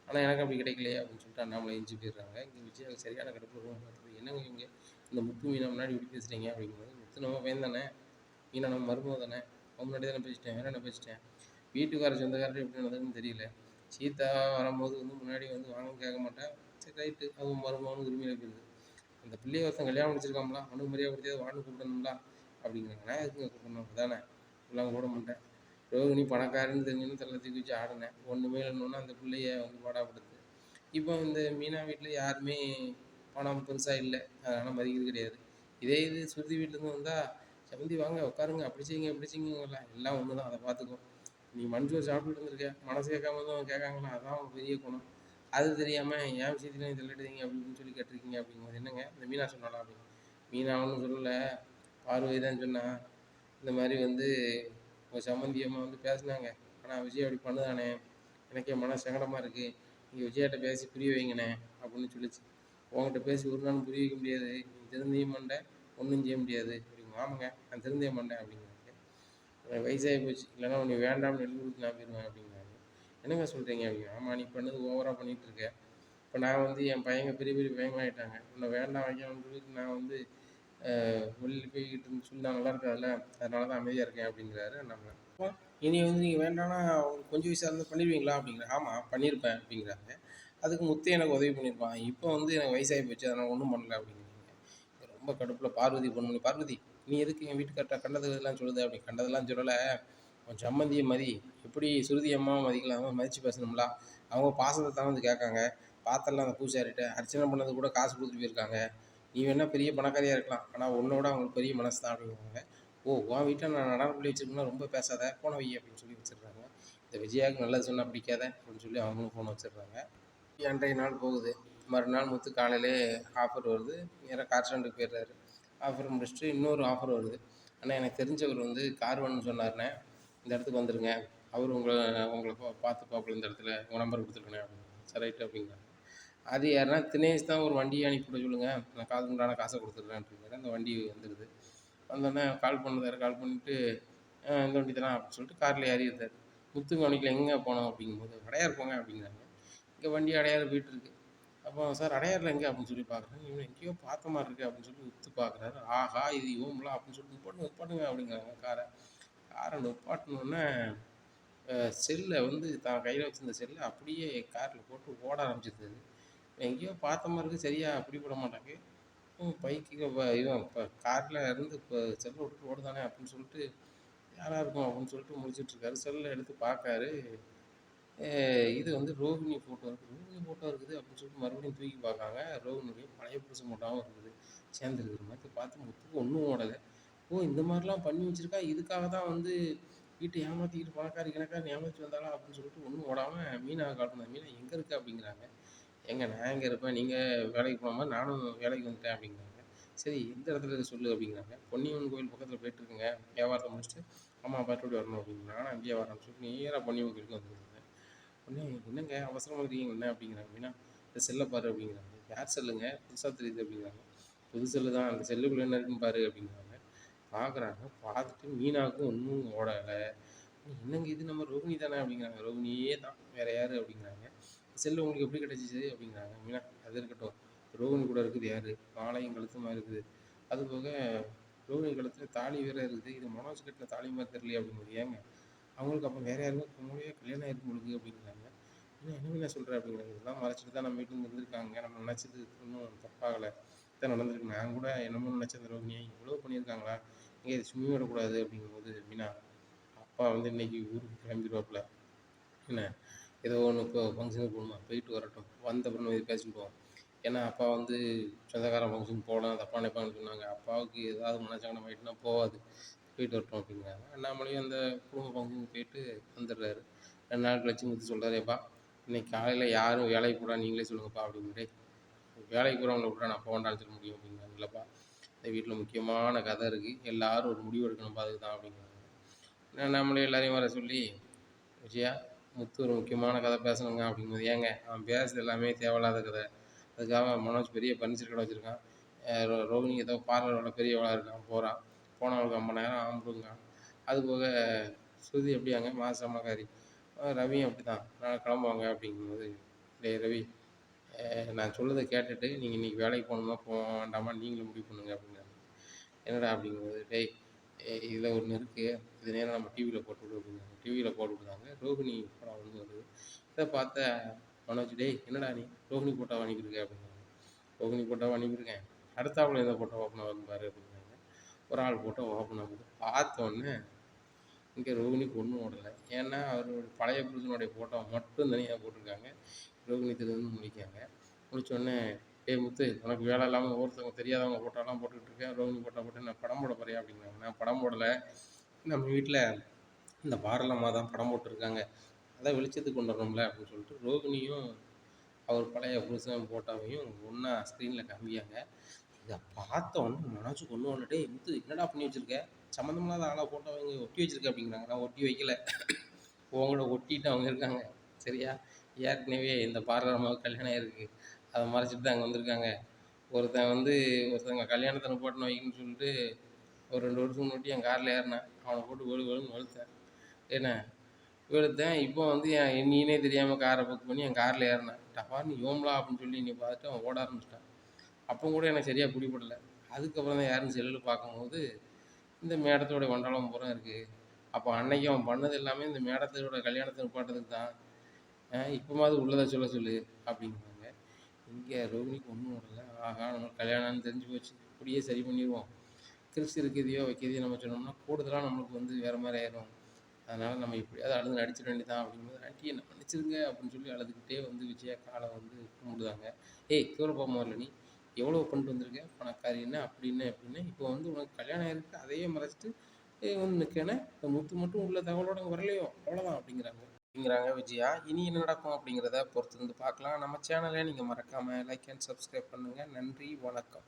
ஆனால் எனக்கு அப்படி கிடைக்கலையே அப்படின்னு சொல்லிட்டு அண்ணாமலை எஞ்சி போயிடுறாங்க. இங்கே விஜய் சரியான கடுப்பு, என்னங்க இங்கே இந்த முத்து மீனா முன்னாடி இப்படி பேசுகிறீங்க அப்படிங்கும்போது, முத்து நம்ம பையன் தானே, மீனா நம்ம மருமக தானே, முன்னாடி தானே பேசிட்டேன், வேறு என்ன பேசிட்டேன், வீட்டுக்கார சொந்தக்காரர் எப்படி நடந்ததுன்னு தெரியல, சீதா வரும்போது வந்து முன்னாடி வந்து வாங்கன்னு கேட்க மாட்டேன், சரி ரைட்டு, அதுவும் மருமகன்னு உரிமையில் போயிடுது, அந்த பிள்ளையை ஒருத்தன் கல்யாணம் முடிச்சிருக்காங்களா, அனுமதியாக கொடுத்தது வான்னு கூப்பிடணுங்களா அப்படிங்கிறாங்க. நான் எதுக்குங்க கூப்பிடணும் தானே, எல்லாம் கூட மாட்டேன், ரோகிணி பணக்காரன்னு தெரிஞ்சுன்னு தலை தூக்கி வச்சு ஆடினேன், ஒன்றுமே இல்லைன்னா அந்த பிள்ளைய வந்து பாடாப்படுத்து. இப்போ இந்த மீனா வீட்டில் யாருமே பணம் பெருசாக இல்லை, அதனால் மதிக்கிறது கிடையாது. இதே இது சுருதி வீட்டிலேருந்து வந்தால், சம்மந்தி வாங்க உட்காருங்க, அப்படி செய்யுங்க இப்படி செய்யுங்களா, எல்லாம் ஒன்று தான், அதை பார்த்துக்கும். நீ மஞ்சள் சாப்பிட்டுட்டு இருந்திருக்க, மனசு கேட்காம தான் கேட்காங்களா, அதான் அவங்க பெரிய குணம், அது தெரியாமல் ஏன் விஷயத்துலையும் தள்ளிடுறீங்க அப்படின்னு சொல்லி கேட்டிருக்கீங்க அப்படிங்கும்போது, என்னங்க இந்த மீனா சொன்னாலா அப்படின்னு. மீனா ஒன்றும் சொல்லலை, பார்வதி தான் சொன்னான், இந்த மாதிரி வந்து உங்கள் சம்மந்தியம்மா வந்து பேசினாங்க, ஆனால் விஜய் அப்படி பண்ணுதானே, எனக்கே மன சங்கடமாக இருக்குது, நீங்கள் விஜயாட்ட பேசி புரிய வைங்கண்ணே அப்படின்னு சொல்லிச்சு. உங்கள்கிட்ட பேசி ஒரு நாள் புரிய வைக்க முடியாது, நீ திருந்தியும் மாட்டேன் ஒன்றும் செய்ய முடியாது அப்படிங்க. ஆமாங்க நான் திருந்திய மாட்டேன் அப்படிங்கிறாங்க. வயசாகி போச்சு, இல்லைன்னா உன்னை வேண்டாம்னு எழுதி கொடுத்து நான் போயிடுவேன் அப்படிங்கிறாங்க. என்னங்க சொல்கிறீங்க அப்படிங்க. ஆமாம் நீ பண்ணது ஓவராக பண்ணிகிட்ருக்க, இப்போ நான் வந்து என் பையங்க பெரிய பெரிய பையங்களாகிட்டாங்க, உன்னை வேண்டாம் வைக்கணும்னு சொல்லிட்டு நான் வந்து வெளியில் போய்கிட்டு சொல்லி நான் நல்லா இருக்காதுல்ல, அதனால தான் அமைதியாக இருக்கேன் அப்படிங்கிறாரு நம்ம. இனி வந்து நீங்கள் வேண்டாம்னா கொஞ்சம் வயசாக இருந்தால் பண்ணிடுவீங்களா அப்படிங்கிறாங்க. ஆமாம் பண்ணியிருப்பேன் அப்படிங்கிறாங்க. அதுக்கு முத்து எனக்கு உதவி பண்ணியிருப்பான், இப்போ வந்து எனக்கு வயசாகி போச்சு அதனால் ஒன்றும் பண்ணல அப்படிங்கிறாங்க. ரொம்ப கடுப்பில் பார்வதி ஃபோன் பண்ணி, பார்வதி நீ எதுக்கு என் வீட்டுக்கார்ட்ட கண்டதெல்லாம் சொல்லுது அப்படி. கண்டதெல்லாம் சொல்லலை, உன் சம்மந்தியை மதி, எப்படி சுருதி அம்மாவை மதிக்கலாமோ மதித்து பேசணும்ல, அவங்க பாசத்தை தான் வந்து கேட்காங்க, பார்த்தேன்ல அந்த பூசாரிட்ட, அர்ச்சனை பண்ணது கூட காசு குடுத்துட்டு போயிருக்காங்க. நீ வேணா பெரிய பணக்காரியா இருக்கலாம். ஆனா உன்னோட அவங்களுக்கு பெரிய மனசு தான் அப்படிங்கிறாங்க. ஓ! உன் வீட்ல நான் நடார்புள்ளி வச்சிருக்கேன்னா ரொம்ப பேசாத, ஃபோன வை அப்படின்னு சொல்லி வச்சுடுறாங்க. இந்த விஜயாவுக்கு நல்லது சொன்னா பிடிக்காத அப்படின்னு சொல்லி அவங்களும் ஃபோன வச்சுடுறாங்க. அன்றைய நாள் போகுது. மறுநாள் முத்து காலையிலே ஆஃபர் வருது. நேரா கார் ஸ்டாண்டுக்கு போயிடுறாரு. ஆஃபர் முடிச்சுட்டு இன்னொரு ஆஃபர் வருது. அண்ணா எனக்கு தெரிஞ்சவர் வந்து கார் வேணும்னு சொன்னாருண்ணே. இந்த இடத்துக்கு வந்துருங்க. அவரு உங்கள பார்த்துப்பாப்புல இந்த இடத்துல. உங்க நம்பர் குடுத்துருக்கண்ணே அப்படின்னாங்க. சரி ரைட்டு அப்படிங்கிறாங்க. அது யாருன்னா தினேஷ் தான் ஒரு வண்டிய அனுப்பி விட சொல்லுங்க. நான் காசுக்கு உண்டான காச குடுத்துடுறேன் அப்படிங்கிறாரு. அந்த வண்டி வந்துருது. வந்தோனே கால் பண்ணுறாரு. கால் பண்ணிட்டு, இந்த வண்டி தானா அப்படின்னு சொல்லிட்டு கார்ல ஏறிடுறாரு. முத்து கவனிக்கல. எங்க போனோம் அப்படிங்கும்போது, அடையார் போங்க அப்படிங்கிறாங்க. இங்க வண்டி அடையார் போயிட்டுருக்கு. அப்போ சார் அடையார்ல எங்க அப்படின்னு சொல்லி பார்க்குறேன். இவன எங்கேயோ பார்த்த மாரி இருக்கு அப்படின்னு சொல்லி உத்து பார்க்குறாரு. ஆஹா! இது இவங்களா அப்படின்னு சொல்லிட்டு நிப்பாட்டுங்க, நிப்பாட்டுங்க அப்படிங்கிறாங்க கார. கார நிப்பாட்டுனோனே செல்ல வந்து தான் கையில வச்சிருந்த செல்ல அப்படியே கார்ல போட்டு ஓட ஆரம்பிச்சிருது. எங்கேயோ பார்த்த மாரி இருக்கு. சரியா பிடிபட மாட்டேங்குது. பைக்கு இவன் கார்ல இருந்து செல்ல விட்டுட்டு ஓடுதானே அப்படின்னு சொல்லிட்டு யாரா இருக்கும் அப்படின்னு சொல்லிட்டு முழிச்சிட்டு இருக்காரு. செல்ல எடுத்து பார்க்காரு. இது வந்து ரோகிணி ஃபோட்டோ இருக்கு. ரோகிணி ஃபோட்டோ இருக்குது அப்படின்னு சொல்லிட்டு மறுபடியும் தூக்கி பார்க்காங்க. ரோகிணியுடைய பழைய புருஷன் ஃபோட்டோவும் இருக்குது. சேர்ந்துருக்குது. மத்த பார்த்து முத்துக்கு ஒண்ணும் ஓடல. ஓ! இந்த மாரிலாம் பண்ணி வச்சிருக்கா. இதுக்காக தான் வந்து வீட்ட ஏமாத்திக்கிட்டு பணக்காரி கிணக்காரின்னு ஏமாத்திட்டு வந்தாளா அப்படின்னு சொல்லிட்டு ஒண்ணும் ஓடாம மீனாவுக்கு கால் பண்ணாங்க. மீனா எங்க இருக்க அப்படிங்கிறாங்க. ஏங்க நான் எங்க இருப்பேன்? நீங்க வேலைக்கு போகாம நானும் வேலைக்கு வந்துட்டேன் அப்படிங்கிறாங்க. சரி எந்த இடத்துல இருக்கு சொல்லு அப்படிங்கிறாங்க. பொன்னியம்மன் கோயில் பக்கத்துல போயிட்டுருக்கேங்க. வியாபாரத்த முடிச்சுட்டு அம்மா மறுபடியும் வரணும் அப்படிங்கிறாங்க. நானும் அங்கேயே வரேன்னு சொல்லிட்டு நேரா பொன்னியம்மன் கோயிலுக்கு வந்துருக்கேங்க. உடனே என்னங்க அவசரமா இருக்கீங்க என்ன அப்படிங்கிறாங்க. மீனா இந்த செல்ல பாரு அப்படிங்கிறாங்க. யார் செல்லுங்க? புதுசா தெரியுது அப்படிங்கிறாங்க. புது செல்லு தான். அந்த செல்லுக்குள்ள என்ன இருக்குன்னு பாரு அப்படிங்கிறாங்க. பார்க்குறாங்க. பார்த்துட்டு மீனாவுக்கும் ஒன்றும் ஓடல. என்னங்க இது நம்ம ரோகிணி தானே அப்படிங்கிறாங்க. ரோகிணியே தான். வேற யாரு அப்படிங்கிறாங்க. செல்லு உங்களுக்கு எப்படி கிடைச்சிச்சு அப்படிங்கிறாங்க. மீனா அது இருக்கட்டும். ரோகிணி கூட இருக்குது யாரு? மாலையும் கழுத்துமா இருக்குது. அதுபோக ரோகிணி கழுத்துல தாலி வேற இருக்குது. இது மனோஜ் கட்டின தாலி மாதிரி தெரியலையே அப்படிங்கும்போது ஏங்க அவங்களுக்கு அப்போ வேற யாருக்கும் மூலியம் கல்யாணம் ஆயிருக்கு உங்களுக்கு அப்படிங்கிறாங்க. என்ன சொல்ற அப்படிங்கிறாங்க. இதெல்லாம் மறைச்சிட்டு தான் நம்ம வீட்டுல இருந்திருக்காங்க. நம்ம நினைச்சது ஒன்றும் தப்பாகலை. இதான் நடந்திருக்கு. நான் கூட என்னமோ நினைச்ச அந்த ரோகிணியை இவ்வளோ பண்ணியிருக்காங்களா? இங்கே இது சும்மி விடக்கூடாது அப்படிங்கும்போது மீனா அப்பா வந்து இன்னைக்கு ஊருக்கு கிளம்பிடுவாப்புல. என்ன ஏதோ ஒன்று இப்போ ஃபங்க்ஷனுக்கு போகணுமா போயிட்டு வரட்டும். வந்த அப்புறம் இது பேசிக்குவோம். ஏன்னா அப்பா வந்து சொந்தக்காரன் ஃபங்க்ஷன் போகலாம் தப்பாக நினைப்பாங்கன்னு சொன்னாங்க. அப்பாவுக்கு ஏதாவது மனசங்கடம் ஆகிட்டுனா போகாது. போயிட்டு வரட்டும் அப்படிங்கிறாங்க. அண்ணாமலையும் அந்த குடும்ப ஃபங்க்ஷனுக்கு போயிட்டு வந்துடுறாரு. 2 நாள் கழிச்சு முத்து சொல்கிறாரு ஏப்பா இன்னைக்கு காலையில் யாரும் வேலைக்கு போகிறா நீங்களே சொல்லுங்கப்பா அப்படின்ட்டு வேலைக்கு போகிறவங்கள விட்றா நான் போகண்டான்னு சொல்ல முடியும் அப்படிங்கிறாங்க. இல்லைப்பா இந்த வீட்டில் முக்கியமான கதை இருக்குது. எல்லாரும் ஒரு முடிவு எடுக்கணும்ப்பா அதுக்கு தான் அப்படிங்கிறாங்க. அண்ணாமலை எல்லாரையும் வர சொல்லி விஜயா முத்து ஒரு முக்கியமான கதை பேசணுங்க அப்படிங்கும்போது ஏங்க அவன் பேசுறது எல்லாமே தேவையில்லாத கதை. அதுக்காக மனோஜ் பெரிய பர்னிச்சர் கடை வச்சுருக்கான். ரோகிணி ஏதோ பார்லரோட பெரியவளாக இருக்கான் போகிறான். போனவளுக்கு 50,000 ஆம்புங்க. அதுபோக ஸ்ருதி எப்படியாங்க மாசமாக்காரி. ரவியும் அப்படி தான் நான் கிளம்புவாங்க அப்படிங்கும்போது டேய் ரவி நான் சொல்லுறதை கேட்டுட்டு நீங்கள் இன்றைக்கி வேலைக்கு போகணுமா போக வேண்டாமா நீங்களும் முடிவு பண்ணுங்க அப்படிங்கிறாங்க. என்னடா அப்படிங்கும்போது டேய் இதில் ஒன்று இருக்குது. இது நேரம் நம்ம டிவியில் போட்டுவிடு அப்படிங்கிறாங்க. டிவியில் போட்டு விடுறாங்க. ரோகிணி படம் வந்து வருது. இதை பார்த்த மனோஜ் டேய் என்னடா நீ ரோகிணி போட்டோவை அனுப்பியிருக்க அப்படிங்கிறாங்க. ரோகிணி போட்டோவை அனுப்பியிருக்கேன். அடுத்தாப்புல எந்த போட்டோ ஓப்பன் ஆகுது பாரு அப்படிங்கிறாங்க. ஒரு ஆள் போட்டோ ஓப்பன் ஆகுது. பார்த்தோன்னே இங்கே ரோகிணிக்கு ஒன்றும் ஓடலை. ஏன்னா அவரோட பழைய புருஷனுடைய ஃபோட்டோ மட்டும் தனியாக போட்டிருக்காங்க. ரோகிணி திரும்பி முழிக்காங்க. முடிச்சோடனே ஏய் முத்து உனக்கு வேலை இல்லாமல் ஒவ்வொருத்தவங்க தெரியாதவங்க ஃபோட்டோலாம் போட்டுக்கிட்டு இருக்கேன். ரோகிணி ஃபோட்டோ போட்டு நான் படம் போட போறியா அப்படிங்கிறாங்க. நான் படம் போடலை. நம்ம வீட்டில் இந்த பாரலம்மா தான் படம் போட்டிருக்காங்க. அதான் வெளிச்சத்துக்கு கொண்டு வரணும்ல அப்படின்னு சொல்லிட்டு ரோகிணியும் அவர் பழைய புருஷன் ஃபோட்டோவையும் ஒன்றா ஸ்க்ரீனில் காமிக்காங்க. இதை பார்த்த உடனே மனசுக்கு ஒன்று ஒன்று டேய் முத்து என்னடா பண்ணி வச்சுருக்க சம்மந்தமில்லாத ஆளாக ஃபோட்டோ இங்கே ஒட்டி வச்சுருக்க அப்படிங்கிறாங்க. நான் ஒட்டி வைக்கல. உங்களோட ஒட்டிட்டு அவங்க இருக்காங்க. சரியா? ஏற்கனவே இந்த பார்லரம்மாவுக்கு கல்யாணம் ஆயிருக்கு. அதை மறைச்சிட்டு தான் அங்கே வந்திருக்காங்க. ஒருத்தன் வந்து ஒருத்தவங்க கல்யாணத்தை நிப்பாட்டணும் வைக்கணும்னு சொல்லிட்டு ஒரு 2 வருஷம் முன்னாடி என் காரில் ஏறினேன். அவனை போட்டு வெளு வெளுன்னு வெளுத்தேன். என்ன வெளுத்தேன். இப்போ வந்து என்னையனே தெரியாமல் காரை புக் பண்ணி என் காரில் ஏறினேன். டபார்னு யோம்லா அப்படின்னு சொல்லி என்னை பார்த்துட்டு அவன் ஓட ஆரம்பிச்சிட்டான். அப்போ கூட எனக்கு சரியாக பிடிபடல. அதுக்கப்புறம் தான் யாருன்னு செல்லில் பார்க்கும்போது இந்த மேடத்தோட வண்டாலம் பூரா இருக்குது. அப்போ அன்னைக்கு அவன் பண்ணது எல்லாமே இந்த மேடத்தோட கல்யாணத்தை நிப்பாட்டுறதுக்கு தான். இப்போமாவது உள்ளதை சொல்ல சொல்லு அப்படிங்கிறாங்க. இங்கே ரோகிணிக்கு ஒன்றும் வரல. ஆகா நம்ம கல்யாணம்னு தெரிஞ்சு போச்சு. இப்படியே சரி பண்ணிடுவோம். கிறிஸ் இருக்கிறதையோ வைக்கிறதையோ நம்ம சொன்னோம்னா கூடுதலாக நம்மளுக்கு வந்து வேறு மாதிரி ஆயிடும். அதனால் நம்ம எப்படியாவது அழுது நடிச்சிட வேண்டியதான் அப்படிங்கும்போது, "ஆன்ட்டி என்ன மன்னிச்சிடுங்க" அப்படின்னு சொல்லி அழுதுகிட்டே வந்து விஜயா காலை வந்து கும்பிடுதாங்க. "ஏய் கீழ போ மொதல்ல நீ. எவ்வளோ பண்ணிட்டு வந்திருக்க? பணக்காரி என்ன, அப்படி என்ன, இப்படின்னு. இப்போ வந்து உனக்கு கல்யாணம் ஆயிருக்கு. அதையே மறைச்சிட்டு வந்து நிக்கேன்னா, இந்த முத்து மட்டும் உள்ள தகவலோட அங்க வரலையோ, அவ்வளோதான்" அப்படிங்கிறாங்க விஜயா. இனி என்ன நடக்கும் அப்படிங்கிறத பொறுத்திருந்து பார்க்கலாம். நம்ம சேனலை நீங்க மறக்காம லைக் அண்ட் சப்ஸ்கிரைப் பண்ணுங்க. நன்றி, வணக்கம்.